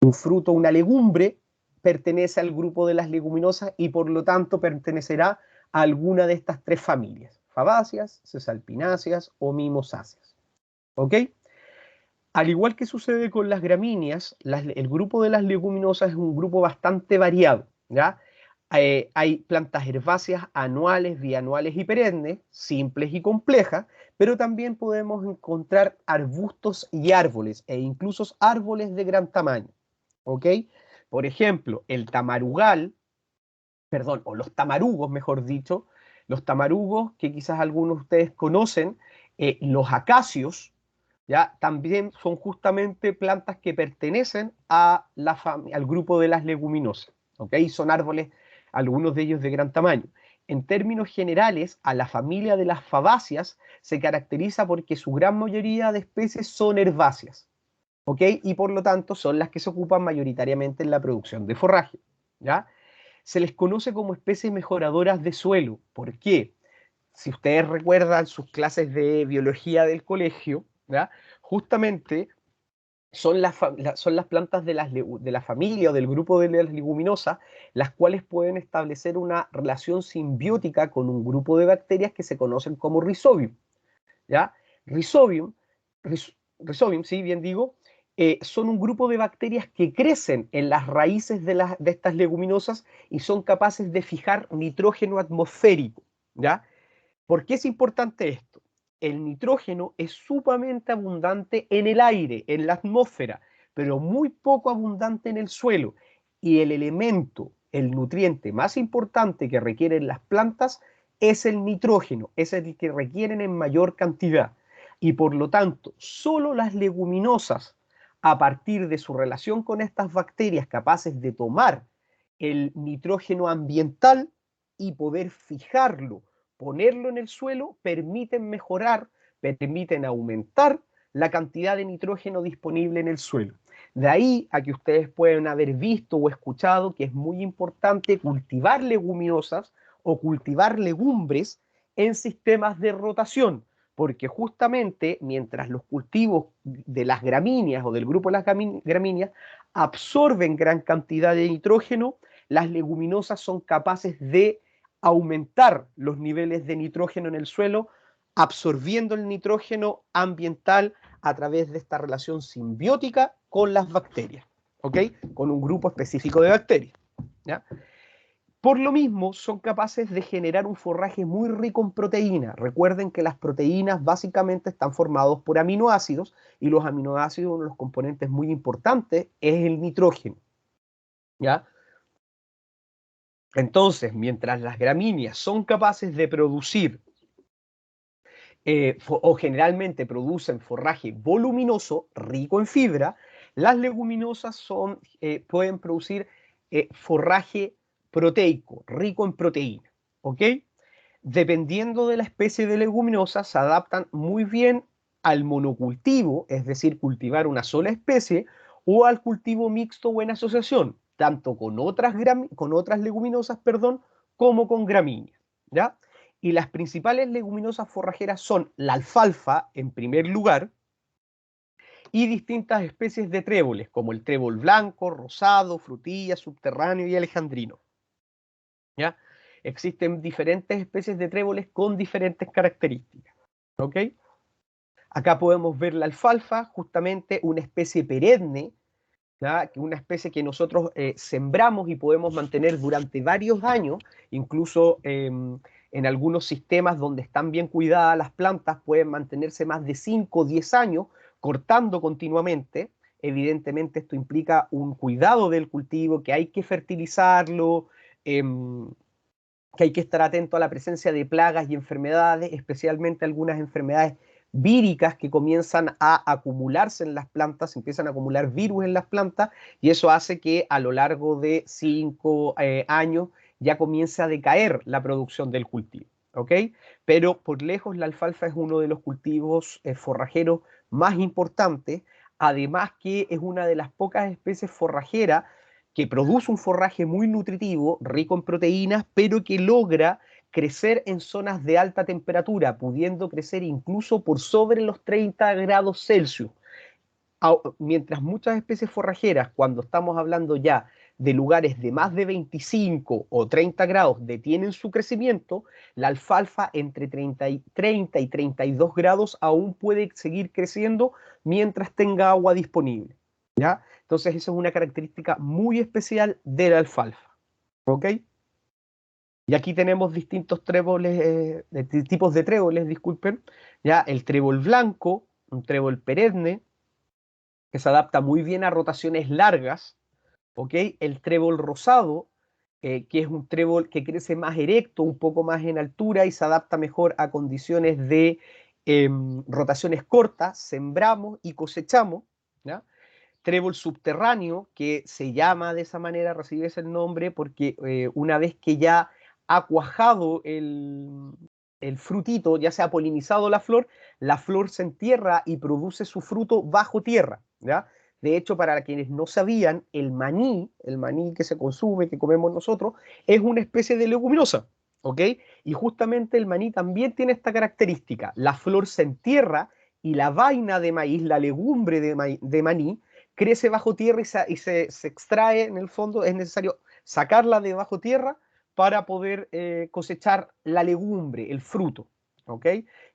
un fruto, una legumbre, pertenece al grupo de las leguminosas y por lo tanto pertenecerá a alguna de estas tres familias: fabáceas, cesalpináceas o mimosáceas. ¿Ok? Al igual que sucede con las gramíneas, el grupo de las leguminosas es un grupo bastante variado, ¿ya? Hay plantas herbáceas anuales, bianuales y perennes, simples y complejas, pero también podemos encontrar arbustos y árboles, e incluso árboles de gran tamaño, ¿ok? Por ejemplo, el tamarugal, perdón, o los tamarugos, mejor dicho, los tamarugos que quizás algunos de ustedes conocen, los acacios, ¿ya? También son justamente plantas que pertenecen a al grupo de las leguminosas, ¿ok? Son árboles, algunos de ellos de gran tamaño. En términos generales, a la familia de las fabáceas se caracteriza porque su gran mayoría de especies son herbáceas, ¿ok? Y por lo tanto son las que se ocupan mayoritariamente en la producción de forraje, ¿ya? Se les conoce como especies mejoradoras de suelo. ¿Por qué? Si ustedes recuerdan sus clases de biología del colegio, ¿ya? Justamente son las plantas de la familia o del grupo de las leguminosas, las cuales pueden establecer una relación simbiótica con un grupo de bacterias que se conocen como Rhizobium, ¿ya? Rhizobium, Rhizobium, sí, bien digo, son un grupo de bacterias que crecen en las raíces de estas leguminosas y son capaces de fijar nitrógeno atmosférico, ¿ya? ¿Por qué es importante esto? El nitrógeno es sumamente abundante en el aire, en la atmósfera, pero muy poco abundante en el suelo. Y el elemento, el nutriente más importante que requieren las plantas es el nitrógeno, es el que requieren en mayor cantidad. Y por lo tanto, solo las leguminosas, a partir de su relación con estas bacterias capaces de tomar el nitrógeno ambiental y poder fijarlo, ponerlo en el suelo, permiten mejorar, permiten aumentar la cantidad de nitrógeno disponible en el suelo. De ahí a que ustedes pueden haber visto o escuchado que es muy importante cultivar leguminosas o cultivar legumbres en sistemas de rotación, porque justamente mientras los cultivos de las gramíneas o del grupo de las gramíneas absorben gran cantidad de nitrógeno, las leguminosas son capaces de aumentar los niveles de nitrógeno en el suelo, absorbiendo el nitrógeno ambiental a través de esta relación simbiótica con las bacterias, ¿ok? Con un grupo específico de bacterias, ¿ya? Por lo mismo, son capaces de generar un forraje muy rico en proteínas. Recuerden que las proteínas básicamente están formados por aminoácidos y los aminoácidos, uno de los componentes muy importantes, es el nitrógeno, ¿ya? Entonces, mientras las gramíneas son capaces de producir o generalmente producen forraje voluminoso, rico en fibra, las leguminosas pueden producir forraje proteico, rico en proteína, ¿ok? Dependiendo de la especie de leguminosa, se adaptan muy bien al monocultivo, es decir, cultivar una sola especie, o al cultivo mixto o en asociación, tanto con otras leguminosas, perdón, como con gramíneas, ¿ya? Y las principales leguminosas forrajeras son la alfalfa, en primer lugar, y distintas especies de tréboles, como el trébol blanco, rosado, frutilla, subterráneo y alejandrino, ¿ya? Existen diferentes especies de tréboles con diferentes características, ¿ok? Acá podemos ver la alfalfa, justamente una especie perenne, ¿ya? Una especie que nosotros sembramos y podemos mantener durante varios años, incluso en algunos sistemas donde están bien cuidadas las plantas pueden mantenerse más de 5 o 10 años cortando continuamente. Evidentemente esto implica un cuidado del cultivo, que hay que fertilizarlo, que hay que estar atento a la presencia de plagas y enfermedades, especialmente algunas enfermedades víricas que comienzan a acumularse en las plantas, empiezan a acumular virus en las plantas y eso hace que a lo largo de 5 años ya comience a decaer la producción del cultivo, ¿ok? Pero por lejos la alfalfa es uno de los cultivos forrajeros más importantes, además que es una de las pocas especies forrajeras que produce un forraje muy nutritivo, rico en proteínas, pero que logra crecer en zonas de alta temperatura, pudiendo crecer incluso por sobre los 30 grados Celsius. Mientras muchas especies forrajeras, cuando estamos hablando ya de lugares de más de 25 o 30 grados, detienen su crecimiento, la alfalfa entre 30 y 32 grados aún puede seguir creciendo mientras tenga agua disponible, ¿ya? Entonces, esa es una característica muy especial de la alfalfa, ¿ok? Y aquí tenemos distintos tréboles, tipos de tréboles, disculpen, ya el trébol blanco, un trébol perenne, que se adapta muy bien a rotaciones largas, ¿ok? El trébol rosado, que es un trébol que crece más erecto, un poco más en altura y se adapta mejor a condiciones de rotaciones cortas, sembramos y cosechamos, ¿ya? trébol subterráneo, que se llama de esa manera, recibe ese nombre porque una vez que ya ha cuajado el frutito, ya se ha polinizado la flor se entierra y produce su fruto bajo tierra, ¿ya? De hecho, para quienes no sabían, el maní que se consume, que comemos nosotros, es una especie de leguminosa, ¿ok? Y justamente el maní también tiene esta característica. La flor se entierra y la vaina de maíz, la legumbre de maní, crece bajo tierra se extrae en el fondo. Es necesario sacarla de bajo tierra para poder cosechar la legumbre, el fruto, ¿ok?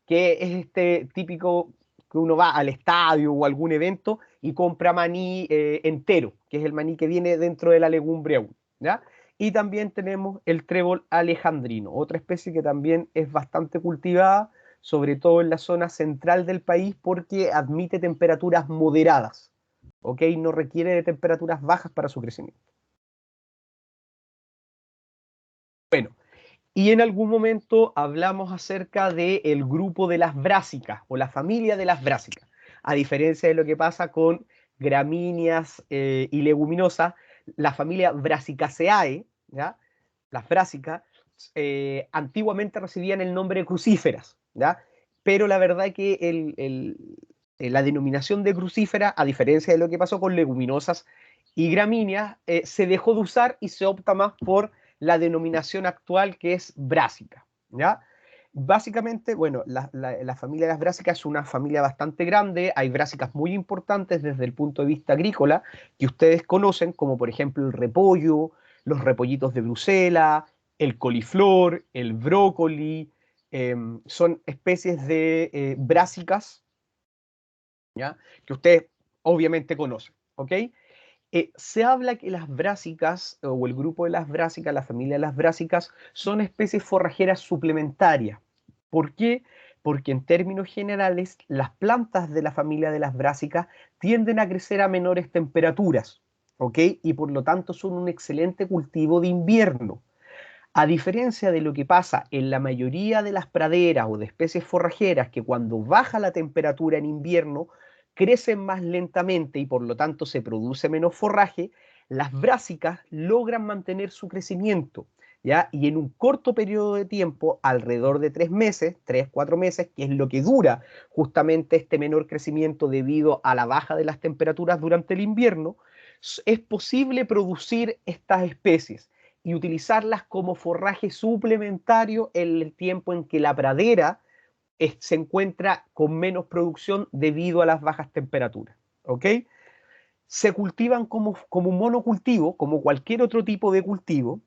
Que es este típico que uno va al estadio o algún evento y compra maní entero, que es el maní que viene dentro de la legumbre aún, ¿ya? Y también tenemos el trébol alejandrino, otra especie que también es bastante cultivada, sobre todo en la zona central del país, porque admite temperaturas moderadas, ¿ok? No requiere de temperaturas bajas para su crecimiento. Bueno, y en algún momento hablamos acerca del grupo de las brásicas o la familia de las brásicas. A diferencia de lo que pasa con gramíneas y leguminosas, la familia Brassicaceae, ¿ya? Las brásicas, antiguamente recibían el nombre de crucíferas, ¿ya? Pero la verdad es que la denominación de crucífera, a diferencia de lo que pasó con leguminosas y gramíneas, se dejó de usar y se opta más por la denominación actual que es brásica, ¿ya? Básicamente, bueno, la familia de las brásicas es una familia bastante grande, hay brásicas muy importantes desde el punto de vista agrícola que ustedes conocen, como por ejemplo el repollo, los repollitos de Bruselas, el coliflor, el brócoli, son especies de brásicas, ¿ya? Que ustedes obviamente conocen, ¿ok? Se habla que las brásicas, o el grupo de las brásicas, la familia de las brásicas, son especies forrajeras suplementarias. ¿Por qué? Porque en términos generales, las plantas de la familia de las brásicas tienden a crecer a menores temperaturas, ¿ok? Y por lo tanto son un excelente cultivo de invierno. A diferencia de lo que pasa en la mayoría de las praderas o de especies forrajeras, que cuando baja la temperatura en invierno crecen más lentamente y por lo tanto se produce menos forraje, las brásicas logran mantener su crecimiento, ¿ya? Y en un corto periodo de tiempo, alrededor de 3 meses, 3, 4 meses, que es lo que dura justamente este menor crecimiento debido a la baja de las temperaturas durante el invierno, es posible producir estas especies y utilizarlas como forraje suplementario en el tiempo en que la pradera se encuentra con menos producción debido a las bajas temperaturas. ¿Ok? Se cultivan como un monocultivo, como cualquier otro tipo de cultivo.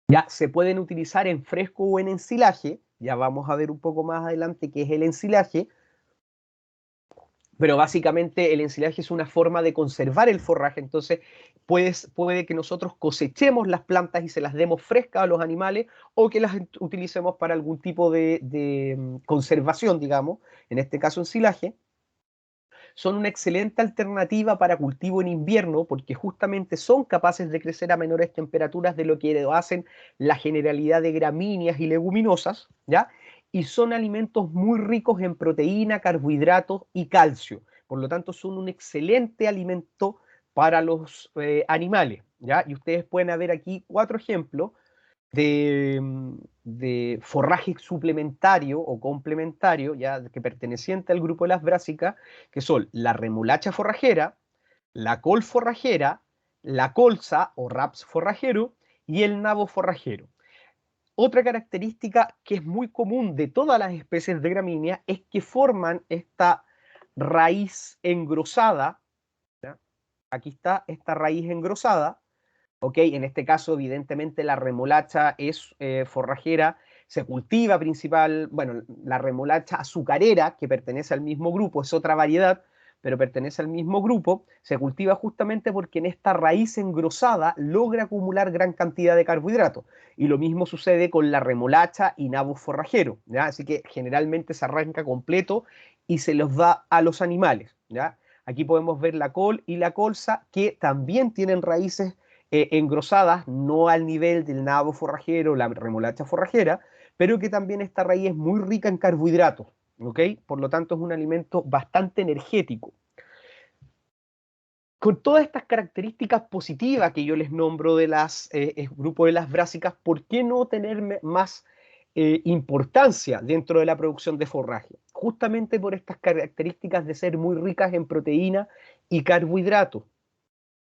Ya se pueden utilizar en fresco o en ensilaje. Ya vamos a ver un poco más adelante qué es el ensilaje. Pero básicamente el ensilaje es una forma de conservar el forraje, entonces puede que nosotros cosechemos las plantas y se las demos frescas a los animales o que las utilicemos para algún tipo de conservación, digamos, en este caso ensilaje. Son una excelente alternativa para cultivo en invierno porque justamente son capaces de crecer a menores temperaturas de lo que hacen la generalidad de gramíneas y leguminosas, ¿ya? Y son alimentos muy ricos en proteína, carbohidratos y calcio. Por lo tanto, son un excelente alimento para los animales, ¿ya? Y ustedes pueden ver aquí 4 ejemplos de forraje suplementario o complementario, ya que perteneciente al grupo de las brásicas, que son la remolacha forrajera, la col forrajera, la colza o raps forrajero y el nabo forrajero. Otra característica que es muy común de todas las especies de gramínea es que forman esta raíz engrosada, ¿ya? Aquí está esta raíz engrosada, ¿ok? En este caso, evidentemente, la remolacha es forrajera, se cultiva bueno, la remolacha azucarera, que pertenece al mismo grupo, es otra variedad, pero pertenece al mismo grupo, se cultiva justamente porque en esta raíz engrosada logra acumular gran cantidad de carbohidratos. Y lo mismo sucede con la remolacha y nabo forrajero, ¿ya? Así que generalmente se arranca completo y se los da a los animales, ¿ya? Aquí podemos ver la col y la colza, que también tienen raíces engrosadas, no al nivel del nabo forrajero, la remolacha forrajera, pero que también esta raíz es muy rica en carbohidratos, ¿ok? Por lo tanto es un alimento bastante energético. con todas estas características positivas que yo les nombro de las grupo de las brásicas, ¿por qué no tener más importancia dentro de la producción de forraje? Justamente por estas características de ser muy ricas en proteína y carbohidratos.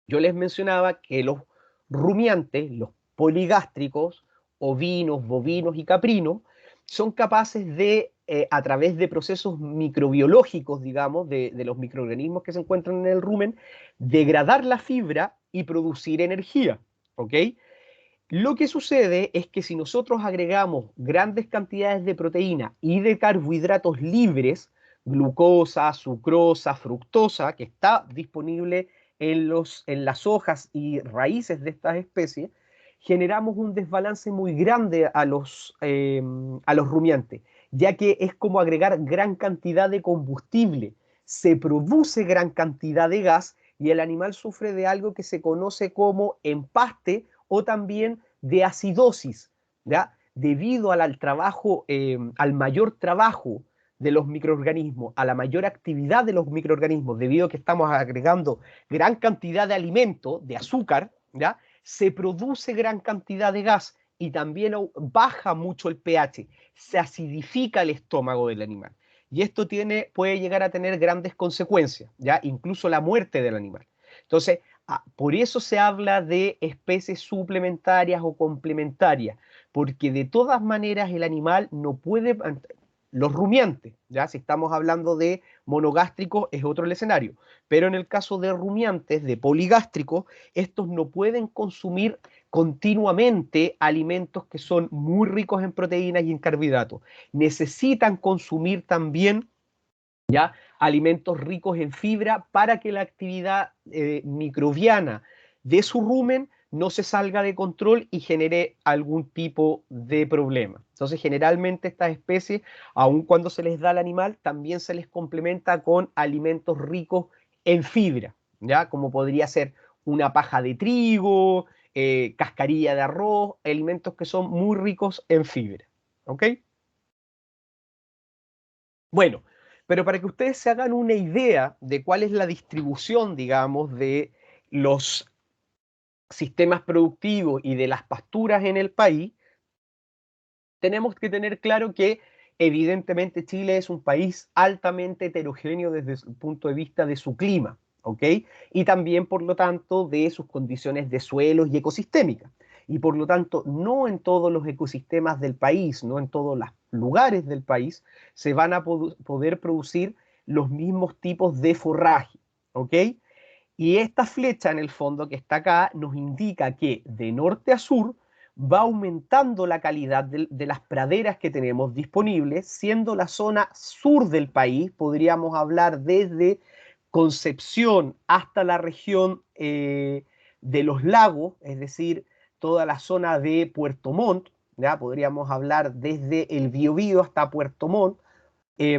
Yo les mencionaba que los rumiantes, los poligástricos, ovinos, bovinos y caprinos, son capaces de, a través de procesos microbiológicos, digamos, de los microorganismos que se encuentran en el rumen, degradar la fibra y producir energía, ¿ok? Lo que sucede es que si nosotros agregamos grandes cantidades de proteína y de carbohidratos libres, glucosa, sucrosa, fructosa, que está disponible en las hojas y raíces de estas especies, generamos un desbalance muy grande a los rumiantes, ya que es como agregar gran cantidad de combustible. Se produce gran cantidad de gas y el animal sufre de algo que se conoce como empaste o también de acidosis, ¿ya? Debido al trabajo, al mayor trabajo de los microorganismos, a la mayor actividad de los microorganismos, debido a que estamos agregando gran cantidad de alimento, de azúcar, ¿ya? Se produce gran cantidad de gas y también baja mucho el pH, se acidifica el estómago del animal. Y esto puede llegar a tener grandes consecuencias, ¿ya? Incluso la muerte del animal. Entonces, por eso se habla de especies suplementarias o complementarias, porque de todas maneras el animal no puede, los rumiantes, ya si estamos hablando de monogástricos es otro el escenario, pero en el caso de rumiantes, de poligástricos, estos no pueden consumir continuamente alimentos que son muy ricos en proteínas y en carbohidratos. Necesitan consumir también, ¿ya?, alimentos ricos en fibra para que la actividad microbiana de su rumen no se salga de control y genere algún tipo de problema. Entonces, generalmente estas especies, aun cuando se les da al animal, también se les complementa con alimentos ricos en fibra, ¿ya? Como podría ser una paja de trigo, cascarilla de arroz, alimentos que son muy ricos en fibra, ¿ok? Bueno, pero para que ustedes se hagan una idea de cuál es la distribución, digamos, de los sistemas productivos y de las pasturas en el país, tenemos que tener claro que evidentemente Chile es un país altamente heterogéneo desde el punto de vista de su clima, ¿ok? Y también, por lo tanto, de sus condiciones de suelos y ecosistémicas. Y por lo tanto, no en todos los ecosistemas del país, no en todos los lugares del país, se van a poder producir los mismos tipos de forraje, ¿ok? Y esta flecha en el fondo que está acá nos indica que de norte a sur va aumentando la calidad de las praderas que tenemos disponibles, siendo la zona sur del país, podríamos hablar desde Concepción hasta la región de los lagos, es decir, toda la zona de Puerto Montt, ¿ya? Podríamos hablar desde el Biobío hasta Puerto Montt, eh,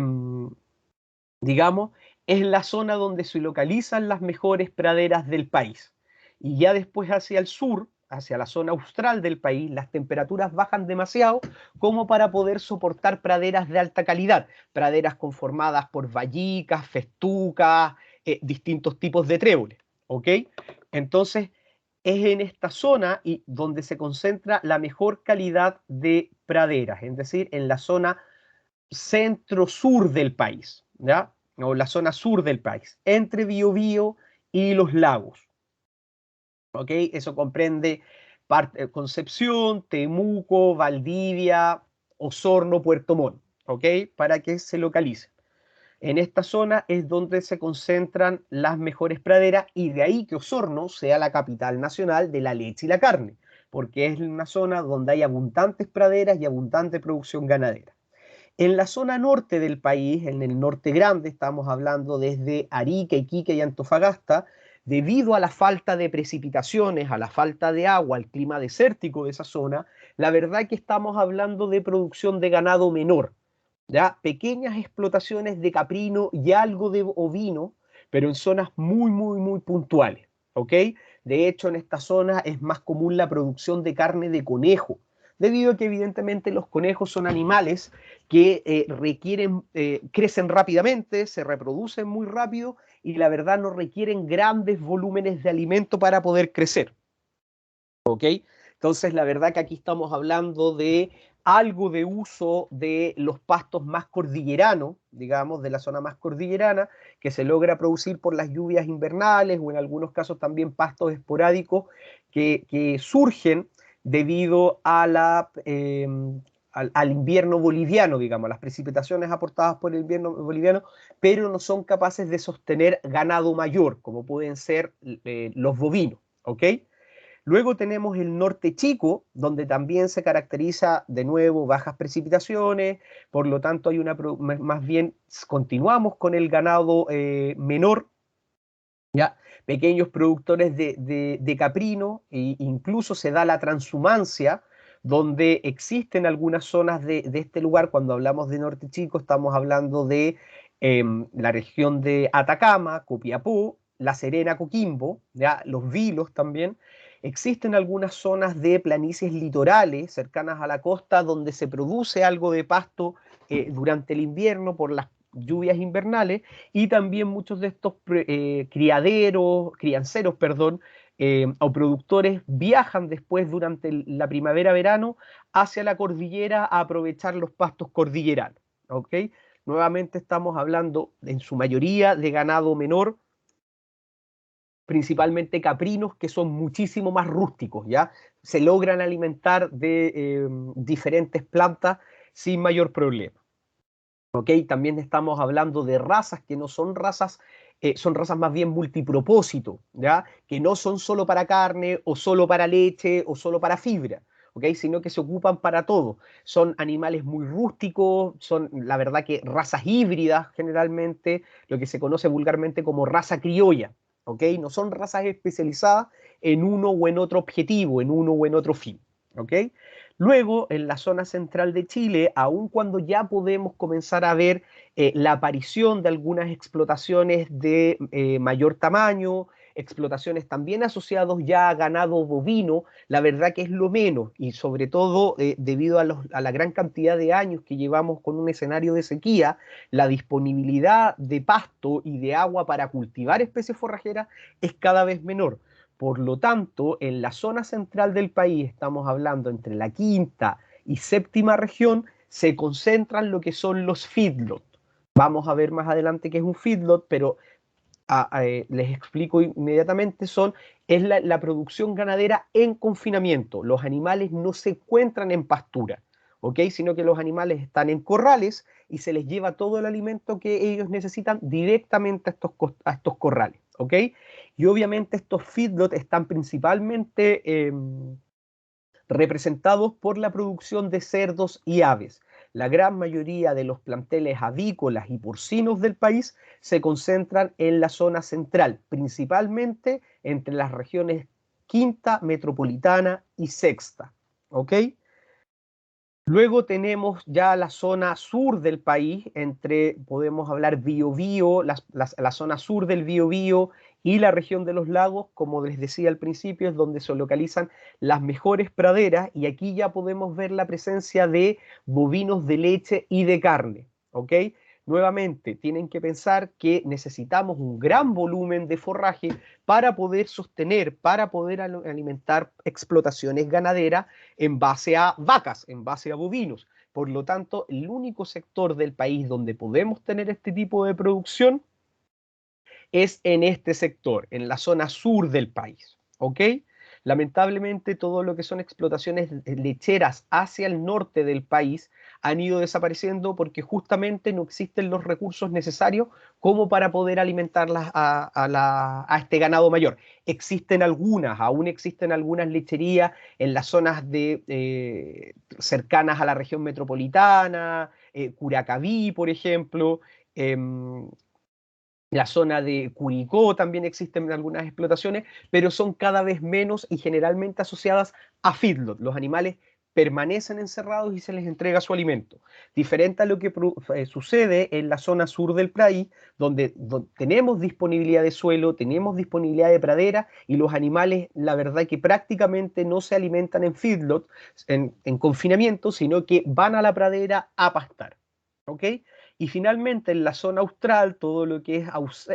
digamos, es la zona donde se localizan las mejores praderas del país. Y ya después hacia el sur, hacia la zona austral del país, las temperaturas bajan demasiado como para poder soportar praderas de alta calidad, praderas conformadas por vallicas, festucas, distintos tipos de tréboles, ¿ok? Entonces, es en esta zona y donde se concentra la mejor calidad de praderas, es decir, en la zona centro-sur del país, ¿ya? O la zona sur del país, entre Biobío y los lagos, ¿ok? Eso comprende Concepción, Temuco, Valdivia, Osorno, Puerto Montt, ¿ok? Para que se localice. En esta zona es donde se concentran las mejores praderas y de ahí que Osorno sea la capital nacional de la leche y la carne, porque es una zona donde hay abundantes praderas y abundante producción ganadera. En la zona norte del país, en el norte grande, estamos hablando desde Arica, Iquique y Antofagasta, debido a la falta de precipitaciones, a la falta de agua, al clima desértico de esa zona, la verdad que estamos hablando de producción de ganado menor, ¿ya? Pequeñas explotaciones de caprino y algo de ovino, pero en zonas muy, muy, muy puntuales, ¿ok? De hecho, en esta zona es más común la producción de carne de conejo, debido a que evidentemente los conejos son animales que crecen rápidamente, se reproducen muy rápido y la verdad no requieren grandes volúmenes de alimento para poder crecer. ¿Ok? Entonces, la verdad que aquí estamos hablando de algo de uso de los pastos más cordilleranos, digamos, de la zona más cordillerana, que se logra producir por las lluvias invernales o en algunos casos también pastos esporádicos que surgen debido a al invierno boliviano, digamos, las precipitaciones aportadas por el invierno boliviano, pero no son capaces de sostener ganado mayor, como pueden ser los bovinos, ¿ok? Luego tenemos el norte chico, donde también se caracteriza de nuevo bajas precipitaciones, por lo tanto hay más bien continuamos con el ganado menor, ¿ya? Pequeños productores de caprino, e incluso se da la transhumancia, donde existen algunas zonas de este lugar. Cuando hablamos de norte chico estamos hablando de la región de Atacama, Copiapó, La Serena, Coquimbo, ¿ya? Los Vilos también. Existen algunas zonas de planicies litorales cercanas a la costa donde se produce algo de pasto durante el invierno por las lluvias invernales y también muchos de estos crianceros, perdón, o productores viajan después durante la primavera-verano hacia la cordillera a aprovechar los pastos cordilleranos, ¿ok? Nuevamente estamos hablando en su mayoría de ganado menor, principalmente caprinos, que son muchísimo más rústicos, ¿ya? Se logran alimentar de diferentes plantas sin mayor problema. ¿Ok? También estamos hablando de razas que no son razas, son razas más bien multipropósito, ¿ya? Que no son solo para carne o solo para leche o solo para fibra, ¿ok? Sino que se ocupan para todo. Son animales muy rústicos, son la verdad que razas híbridas generalmente, lo que se conoce vulgarmente como raza criolla, ¿ok? No son razas especializadas en uno o en otro objetivo, en uno o en otro fin, ¿ok? Luego, en la zona central de Chile, aun cuando ya podemos comenzar a ver la aparición de algunas explotaciones de mayor tamaño, explotaciones también asociadas ya a ganado bovino, la verdad que es lo menos, y sobre todo debido a la gran cantidad de años que llevamos con un escenario de sequía, la disponibilidad de pasto y de agua para cultivar especies forrajeras es cada vez menor. Por lo tanto, en la zona central del país, estamos hablando entre la quinta y séptima región, se concentran lo que son los feedlot. Vamos a ver más adelante qué es un feedlot, pero les explico inmediatamente, es la producción ganadera en confinamiento. Los animales no se encuentran en pastura, ¿ok? Sino que los animales están en corrales y se les lleva todo el alimento que ellos necesitan directamente a estos corrales, ¿ok? Y obviamente estos feedlots están principalmente representados por la producción de cerdos y aves. La gran mayoría de los planteles avícolas y porcinos del país se concentran en la zona central, principalmente entre las regiones quinta, metropolitana y sexta. ¿Ok? Luego tenemos ya la zona sur del país, podemos hablar Biobío, la zona sur del Biobío y la región de los lagos, como les decía al principio, es donde se localizan las mejores praderas y aquí ya podemos ver la presencia de bovinos de leche y de carne, ¿ok? Nuevamente, tienen que pensar que necesitamos un gran volumen de forraje para poder sostener, para poder alimentar explotaciones ganaderas en base a vacas, en base a bovinos. Por lo tanto, el único sector del país donde podemos tener este tipo de producción es en este sector, en la zona sur del país. ¿Ok? Lamentablemente, todo lo que son explotaciones lecheras hacia el norte del país han ido desapareciendo porque justamente no existen los recursos necesarios como para poder alimentarlas a este ganado mayor. Aún existen algunas lecherías en las zonas cercanas a la región metropolitana, Curacaví, por ejemplo, la zona de Curicó también existen algunas explotaciones, pero son cada vez menos y generalmente asociadas a feedlot. Los animales permanecen encerrados y se les entrega su alimento. Diferente a lo que sucede en la zona sur del país, donde tenemos disponibilidad de suelo, tenemos disponibilidad de pradera y los animales, la verdad que prácticamente no se alimentan en feedlot, en confinamiento, sino que van a la pradera a pastar. ¿Ok? Y finalmente en la zona austral, todo lo que es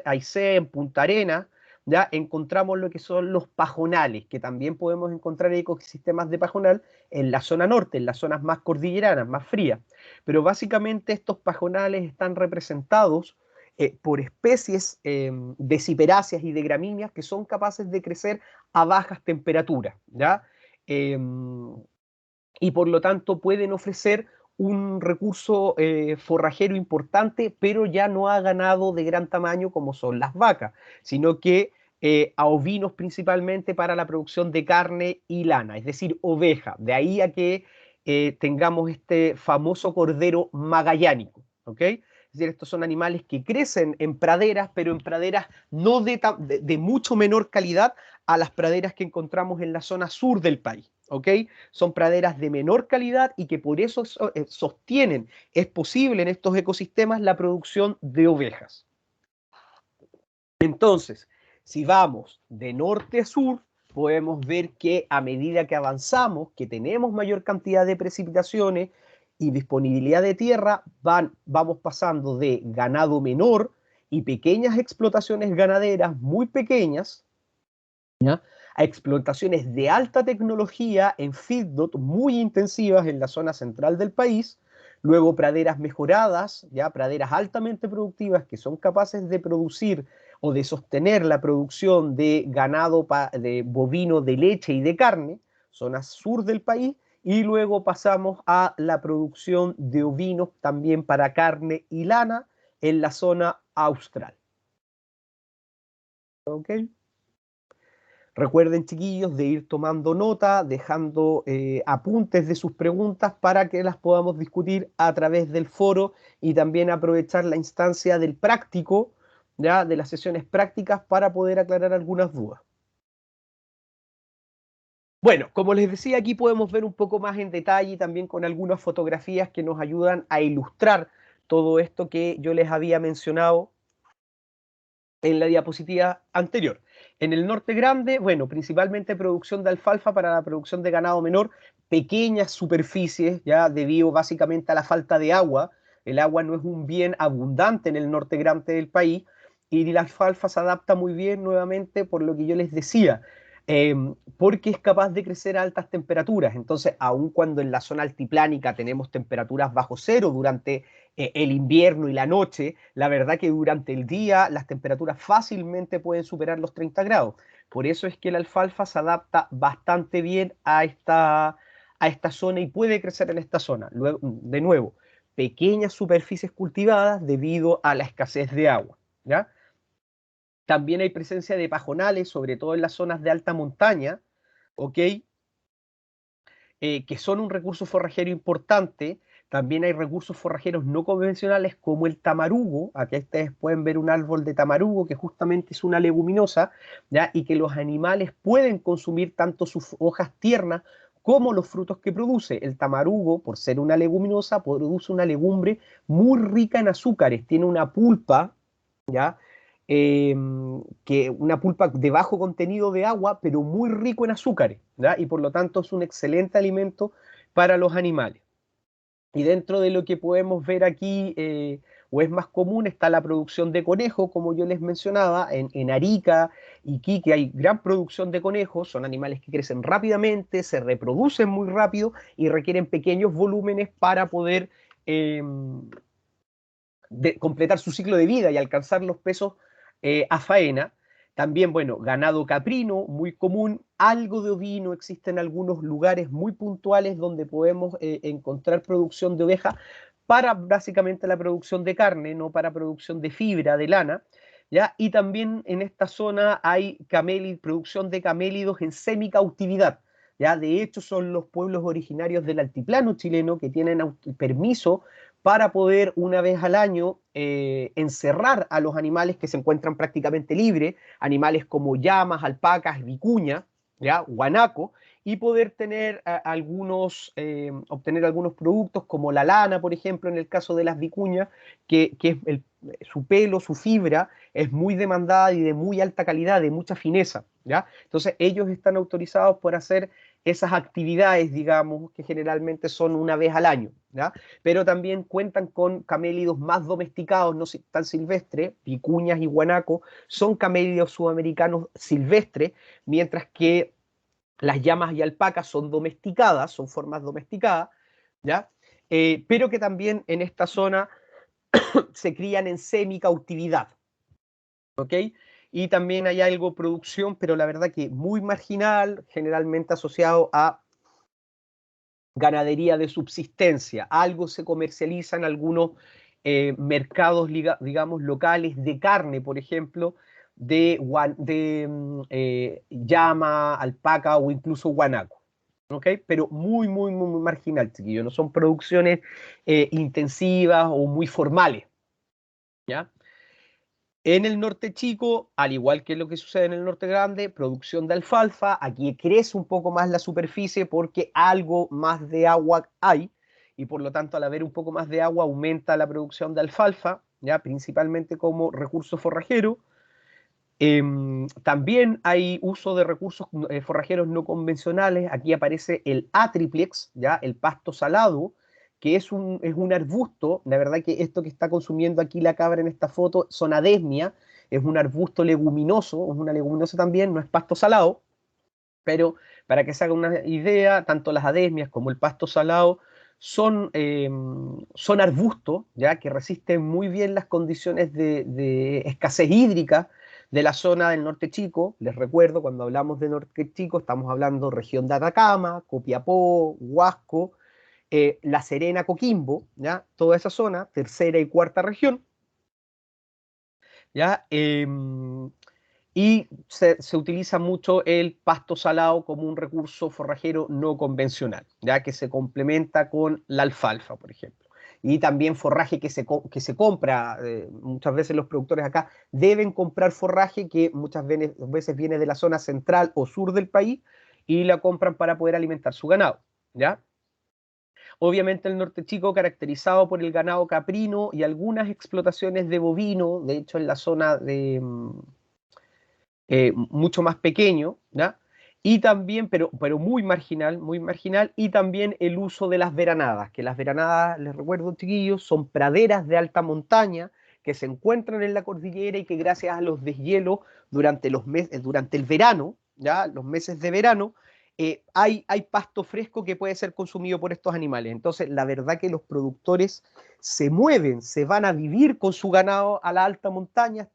Aysén, Punta Arenas, ya encontramos lo que son los pajonales, que también podemos encontrar ecosistemas de pajonal en la zona norte, en las zonas más cordilleranas, más frías. Pero básicamente estos pajonales están representados por especies de ciperáceas y de gramíneas que son capaces de crecer a bajas temperaturas, ¿ya? Y por lo tanto pueden ofrecer un recurso forrajero importante, pero ya no a ganado de gran tamaño como son las vacas, sino que a ovinos principalmente para la producción de carne y lana, es decir, oveja. De ahí a que tengamos este famoso cordero magallánico, ¿ok? Es decir, estos son animales que crecen en praderas, pero en praderas no de mucho menor calidad a las praderas que encontramos en la zona sur del país, ¿ok? Son praderas de menor calidad y que por eso sostienen, es posible en estos ecosistemas la producción de ovejas. Entonces, si vamos de norte a sur, podemos ver que a medida que avanzamos, que tenemos mayor cantidad de precipitaciones y disponibilidad de tierra, vamos pasando de ganado menor y pequeñas explotaciones ganaderas muy pequeñas, ¿ya?, a explotaciones de alta tecnología en feedlot muy intensivas en la zona central del país, luego praderas mejoradas, ya praderas altamente productivas que son capaces de producir o de sostener la producción de ganado de bovino de leche y de carne, zona sur del país, y luego pasamos a la producción de ovinos también para carne y lana en la zona austral. ¿Ok? Recuerden, chiquillos, de ir tomando nota, dejando apuntes de sus preguntas para que las podamos discutir a través del foro y también aprovechar la instancia del práctico, ya, de las sesiones prácticas para poder aclarar algunas dudas. Bueno, como les decía, aquí podemos ver un poco más en detalle y también con algunas fotografías que nos ayudan a ilustrar todo esto que yo les había mencionado en la diapositiva anterior. En el norte grande, bueno, principalmente producción de alfalfa para la producción de ganado menor, pequeñas superficies, ya debido básicamente a la falta de agua. El agua no es un bien abundante en el norte grande del país y la alfalfa se adapta muy bien nuevamente por lo que yo les decía, porque es capaz de crecer a altas temperaturas. Entonces, aun cuando en la zona altiplánica tenemos temperaturas bajo cero durante el invierno y la noche, la verdad que durante el día las temperaturas fácilmente pueden superar los 30 grados. Por eso es que la alfalfa se adapta bastante bien a esta zona y puede crecer en esta zona. Luego, de nuevo, pequeñas superficies cultivadas debido a la escasez de agua, ¿ya? También hay presencia de pajonales, sobre todo en las zonas de alta montaña, ¿ok? Que son un recurso forrajero importante. También hay recursos forrajeros no convencionales como el tamarugo. Aquí ustedes pueden ver un árbol de tamarugo que justamente es una leguminosa, ¿ya? Y que los animales pueden consumir tanto sus hojas tiernas como los frutos que produce. El tamarugo, por ser una leguminosa, produce una legumbre muy rica en azúcares. Tiene una pulpa, ¿ya? Que una pulpa de bajo contenido de agua, pero muy rico en azúcares, ¿ya? Y por lo tanto es un excelente alimento para los animales. Y dentro de lo que podemos ver aquí, o es más común, está la producción de conejo, como yo les mencionaba, en Arica, Iquique hay gran producción de conejos, son animales que crecen rápidamente, se reproducen muy rápido y requieren pequeños volúmenes para poder completar su ciclo de vida y alcanzar los pesos a faena. También, bueno, ganado caprino, muy común, algo de ovino, existen algunos lugares muy puntuales donde podemos encontrar producción de oveja para básicamente la producción de carne, no para producción de fibra, de lana, ¿ya? Y también en esta zona hay producción de camélidos en semicautividad, ¿ya? De hecho, son los pueblos originarios del altiplano chileno que tienen permiso para poder una vez al año encerrar a los animales que se encuentran prácticamente libres, animales como llamas, alpacas, vicuña, ¿ya? Guanaco, y poder tener obtener algunos productos como la lana, por ejemplo, en el caso de las vicuñas, que su pelo, su fibra, es muy demandada y de muy alta calidad, de mucha fineza, ¿ya? Entonces ellos están autorizados por hacer esas actividades, digamos, que generalmente son una vez al año, ¿ya? Pero también cuentan con camélidos más domesticados, no tan silvestres, vicuñas y guanacos, son camélidos sudamericanos silvestres, mientras que las llamas y alpacas son domesticadas, son formas domesticadas, ¿ya? Pero que también en esta zona se crían en semi-cautividad, ¿ok? Y también hay algo producción, pero la verdad que muy marginal, generalmente asociado a ganadería de subsistencia. Algo se comercializa en algunos mercados, digamos, locales de carne, por ejemplo, de llama, alpaca o incluso guanaco. ¿Ok? Pero muy, muy, muy, muy marginal, chiquillo. No son producciones intensivas o muy formales. ¿Ya? En el norte chico, al igual que lo que sucede en el norte grande, producción de alfalfa. Aquí crece un poco más la superficie porque algo más de agua hay y por lo tanto al haber un poco más de agua aumenta la producción de alfalfa, ¿ya? Principalmente como recurso forrajero. También hay uso de recursos forrajeros no convencionales. Aquí aparece el atriplex, ¿ya? El pasto salado, que es un arbusto. La verdad que esto que está consumiendo aquí la cabra en esta foto son adesmia, es un arbusto leguminoso, es una leguminosa también, no es pasto salado, pero para que se haga una idea, tanto las adesmias como el pasto salado son arbustos, ¿ya? Que resisten muy bien las condiciones de escasez hídrica de la zona del norte chico. Les recuerdo, cuando hablamos de norte chico, estamos hablando región de Atacama, Copiapó, Huasco, La Serena, Coquimbo, ¿ya? Toda esa zona, tercera y cuarta región, ¿ya? Y se utiliza mucho el pasto salado como un recurso forrajero no convencional, ya que se complementa con la alfalfa, por ejemplo. Y también forraje que se compra, muchas veces los productores acá deben comprar forraje que muchas veces viene de la zona central o sur del país y la compran para poder alimentar su ganado, ¿ya? Obviamente el norte chico caracterizado por el ganado caprino y algunas explotaciones de bovino, de hecho en la zona de mucho más pequeño, ¿ya? Y también, pero muy marginal, y también el uso de las veranadas, que las veranadas, les recuerdo, chiquillos, son praderas de alta montaña que se encuentran en la cordillera y que gracias a los deshielos durante el verano, ¿ya? Los meses de verano, hay pasto fresco que puede ser consumido por estos animales. Entonces, la verdad que los productores se mueven, se van a vivir con su ganado a la alta montaña,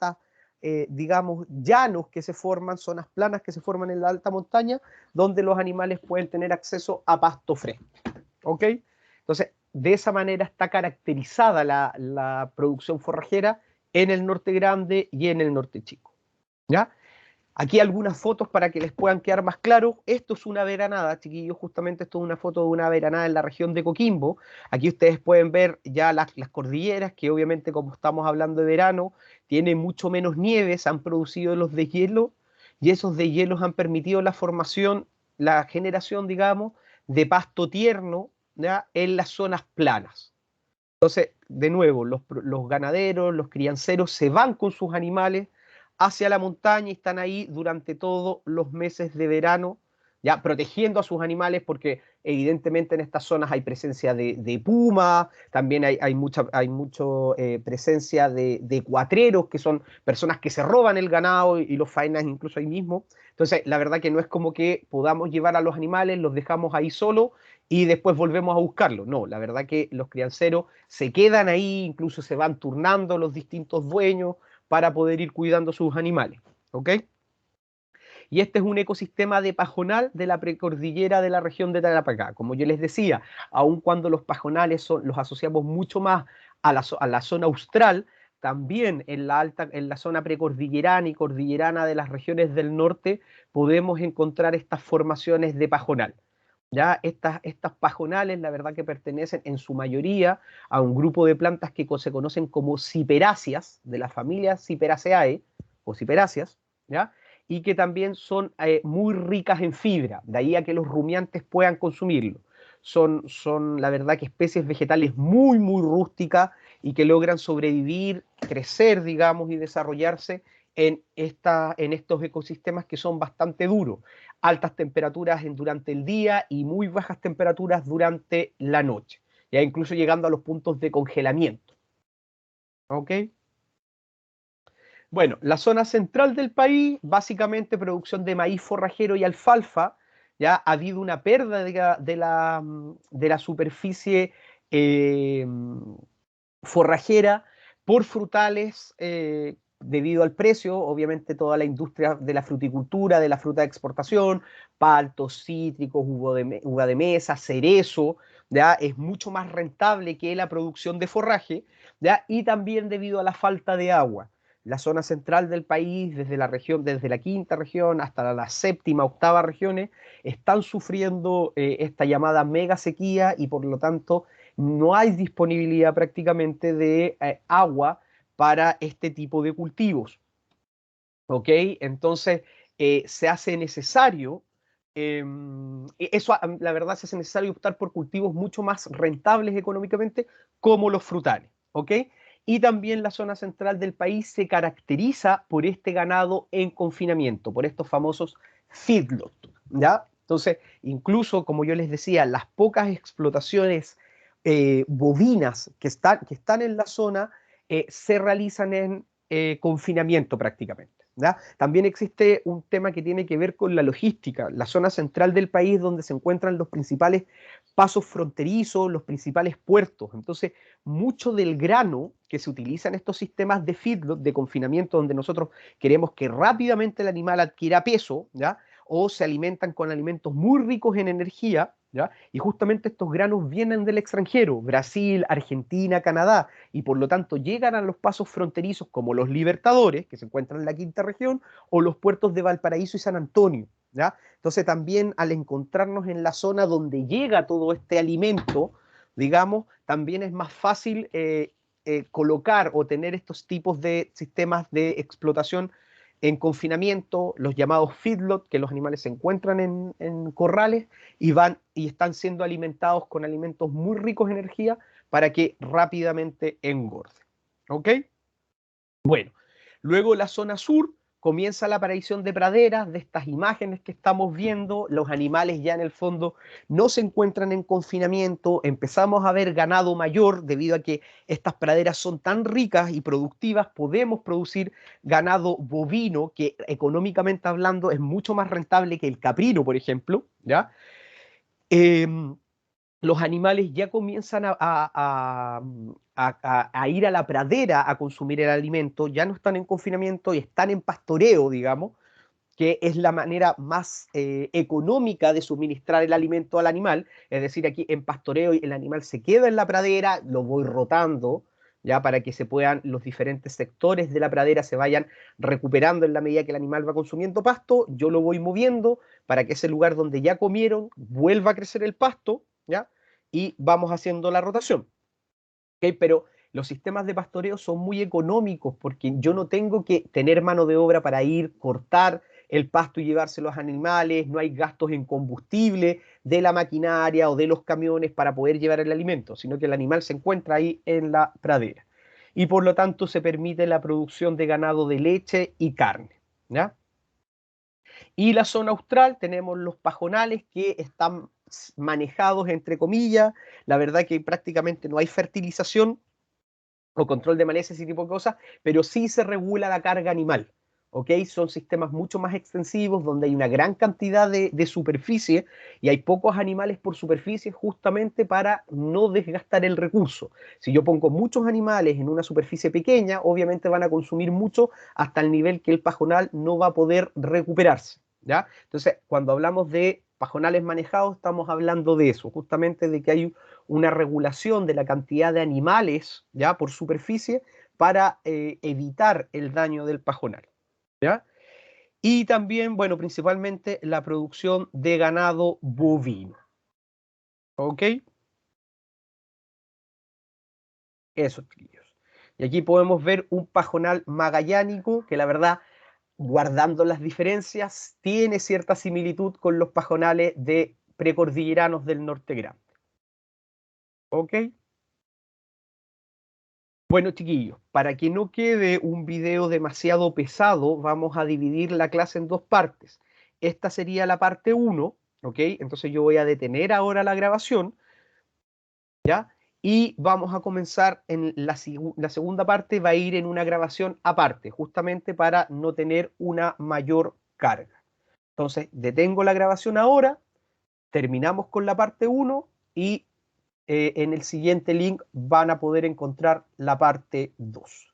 digamos, llanos que se forman, zonas planas que se forman en la alta montaña, donde los animales pueden tener acceso a pasto fresco. ¿Ok? Entonces, de esa manera está caracterizada la producción forrajera en el norte grande y en el norte chico. ¿Ya? Aquí algunas fotos para que les puedan quedar más claros. Esto es una veranada, chiquillos, justamente esto es una foto de una veranada en la región de Coquimbo. Aquí ustedes pueden ver ya las cordilleras, que obviamente como estamos hablando de verano, tiene mucho menos nieve, se han producido los deshielos y esos deshielos han permitido la formación, la generación, digamos, de pasto tierno, ¿ya? En las zonas planas. Entonces, de nuevo, los ganaderos, los crianceros se van con sus animales hacia la montaña y están ahí durante todos los meses de verano, ya protegiendo a sus animales porque evidentemente en estas zonas hay presencia de puma, también hay mucha presencia de cuatreros, que son personas que se roban el ganado y los faenan incluso ahí mismo. Entonces, la verdad que no es como que podamos llevar a los animales, los dejamos ahí solos y después volvemos a buscarlo. No, la verdad que los crianceros se quedan ahí, incluso se van turnando los distintos dueños para poder ir cuidando sus animales. ¿Ok? Y este es un ecosistema de pajonal de la precordillera de la región de Tarapacá. Como yo les decía, aun cuando los pajonales los asociamos mucho más a la zona austral, también en la zona precordillerana y cordillerana de las regiones del norte podemos encontrar estas formaciones de pajonal. Ya estas pajonales, la verdad que pertenecen en su mayoría a un grupo de plantas que se conocen como ciperáceas, de la familia Ciperaceae o ciperáceas, ¿ya? y que también son muy ricas en fibra, de ahí a que los rumiantes puedan consumirlo. Son la verdad que especies vegetales muy, muy rústicas y que logran sobrevivir, crecer, digamos, y desarrollarse en estos ecosistemas que son bastante duros. Altas temperaturas durante el día y muy bajas temperaturas durante la noche, ya incluso llegando a los puntos de congelamiento. ¿Ok? Bueno, la zona central del país, básicamente producción de maíz forrajero y alfalfa. Ya ha habido una pérdida de la superficie eh, forrajera por frutales debido al precio, obviamente toda la industria de la fruticultura, de la fruta de exportación, paltos, cítricos, uva de mesa, cerezo, ¿ya? Es mucho más rentable que la producción de forraje, ¿ya? Y también debido a la falta de agua. La zona central del país, desde la región, desde la quinta región hasta la séptima, octava regiones, están sufriendo esta llamada mega sequía y por lo tanto no hay disponibilidad prácticamente de agua para este tipo de cultivos. ¿Ok? Entonces, se hace necesario, eso la verdad se hace necesario optar por cultivos mucho más rentables económicamente, como los frutales. ¿Ok? Y también la zona central del país se caracteriza por este ganado en confinamiento, por estos famosos feedlot. ¿Ya? Entonces, incluso, como yo les decía, las pocas explotaciones bovinas que están en la zona se realizan en confinamiento prácticamente. ¿Ya? También existe un tema que tiene que ver con la logística, la zona central del país donde se encuentran los principales pasos fronterizos, los principales puertos. Entonces, mucho del grano que se utiliza en estos sistemas de feedlot, de confinamiento, donde nosotros queremos que rápidamente el animal adquiera peso, ¿ya? O se alimentan con alimentos muy ricos en energía, ¿ya? Y justamente estos granos vienen del extranjero, Brasil, Argentina, Canadá, y por lo tanto llegan a los pasos fronterizos como los Libertadores, que se encuentran en la quinta región, o los puertos de Valparaíso y San Antonio, ¿ya? Entonces también al encontrarnos en la zona donde llega todo este alimento, digamos, también es más fácil colocar o tener estos tipos de sistemas de explotación en confinamiento, los llamados feedlot, que los animales se encuentran en corrales y van y están siendo alimentados con alimentos muy ricos en energía para que rápidamente engorde. ¿Ok? Bueno, luego la zona sur comienza la aparición de praderas, de estas imágenes que estamos viendo, los animales ya en el fondo no se encuentran en confinamiento, empezamos a ver ganado mayor debido a que estas praderas son tan ricas y productivas, podemos producir ganado bovino que económicamente hablando es mucho más rentable que el caprino, por ejemplo, ¿ya? Eh, los animales ya comienzan a ir a la pradera a consumir el alimento, ya no están en confinamiento y están en pastoreo, digamos, que es la manera más económica de suministrar el alimento al animal. Es decir, aquí en pastoreo el animal se queda en la pradera, lo voy rotando, ya para que se puedan los diferentes sectores de la pradera se vayan recuperando en la medida que el animal va consumiendo pasto, yo lo voy moviendo para que ese lugar donde ya comieron vuelva a crecer el pasto, ¿ya? Y vamos haciendo la rotación. ¿Okay? Pero los sistemas de pastoreo son muy económicos porque yo no tengo que tener mano de obra para ir, cortar el pasto y llevárselo a los animales, no hay gastos en combustible de la maquinaria o de los camiones para poder llevar el alimento, sino que el animal se encuentra ahí en la pradera. Y por lo tanto se permite la producción de ganado de leche y carne. ¿Ya? Y la zona austral tenemos los pajonales que están manejados entre comillas, la verdad que prácticamente no hay fertilización o control de malezas y tipo de cosas, pero sí se regula la carga animal. ¿Ok? Son sistemas mucho más extensivos donde hay una gran cantidad de superficie y hay pocos animales por superficie justamente para no desgastar el recurso. Si yo pongo muchos animales en una superficie pequeña, obviamente van a consumir mucho hasta el nivel que el pajonal no va a poder recuperarse. ¿Ya? Entonces, cuando hablamos de pajonales manejados, estamos hablando de eso, justamente de que hay una regulación de la cantidad de animales ya por superficie para evitar el daño del pajonal. ¿Ya? Y también, bueno, principalmente la producción de ganado bovino. ¿Ok? Eso, chiquillos. Y aquí podemos ver un pajonal magallánico que la verdad guardando las diferencias, tiene cierta similitud con los pajonales de precordilleranos del Norte Grande. ¿Ok? Bueno, chiquillos, para que no quede un video demasiado pesado, vamos a dividir la clase en dos partes. Esta sería la parte 1, ¿ok? Entonces yo voy a detener ahora la grabación, ¿ya? Y vamos a comenzar en la segunda parte, va a ir en una grabación aparte, justamente para no tener una mayor carga. Entonces, detengo la grabación ahora, terminamos con la parte 1 y en el siguiente link van a poder encontrar la parte 2.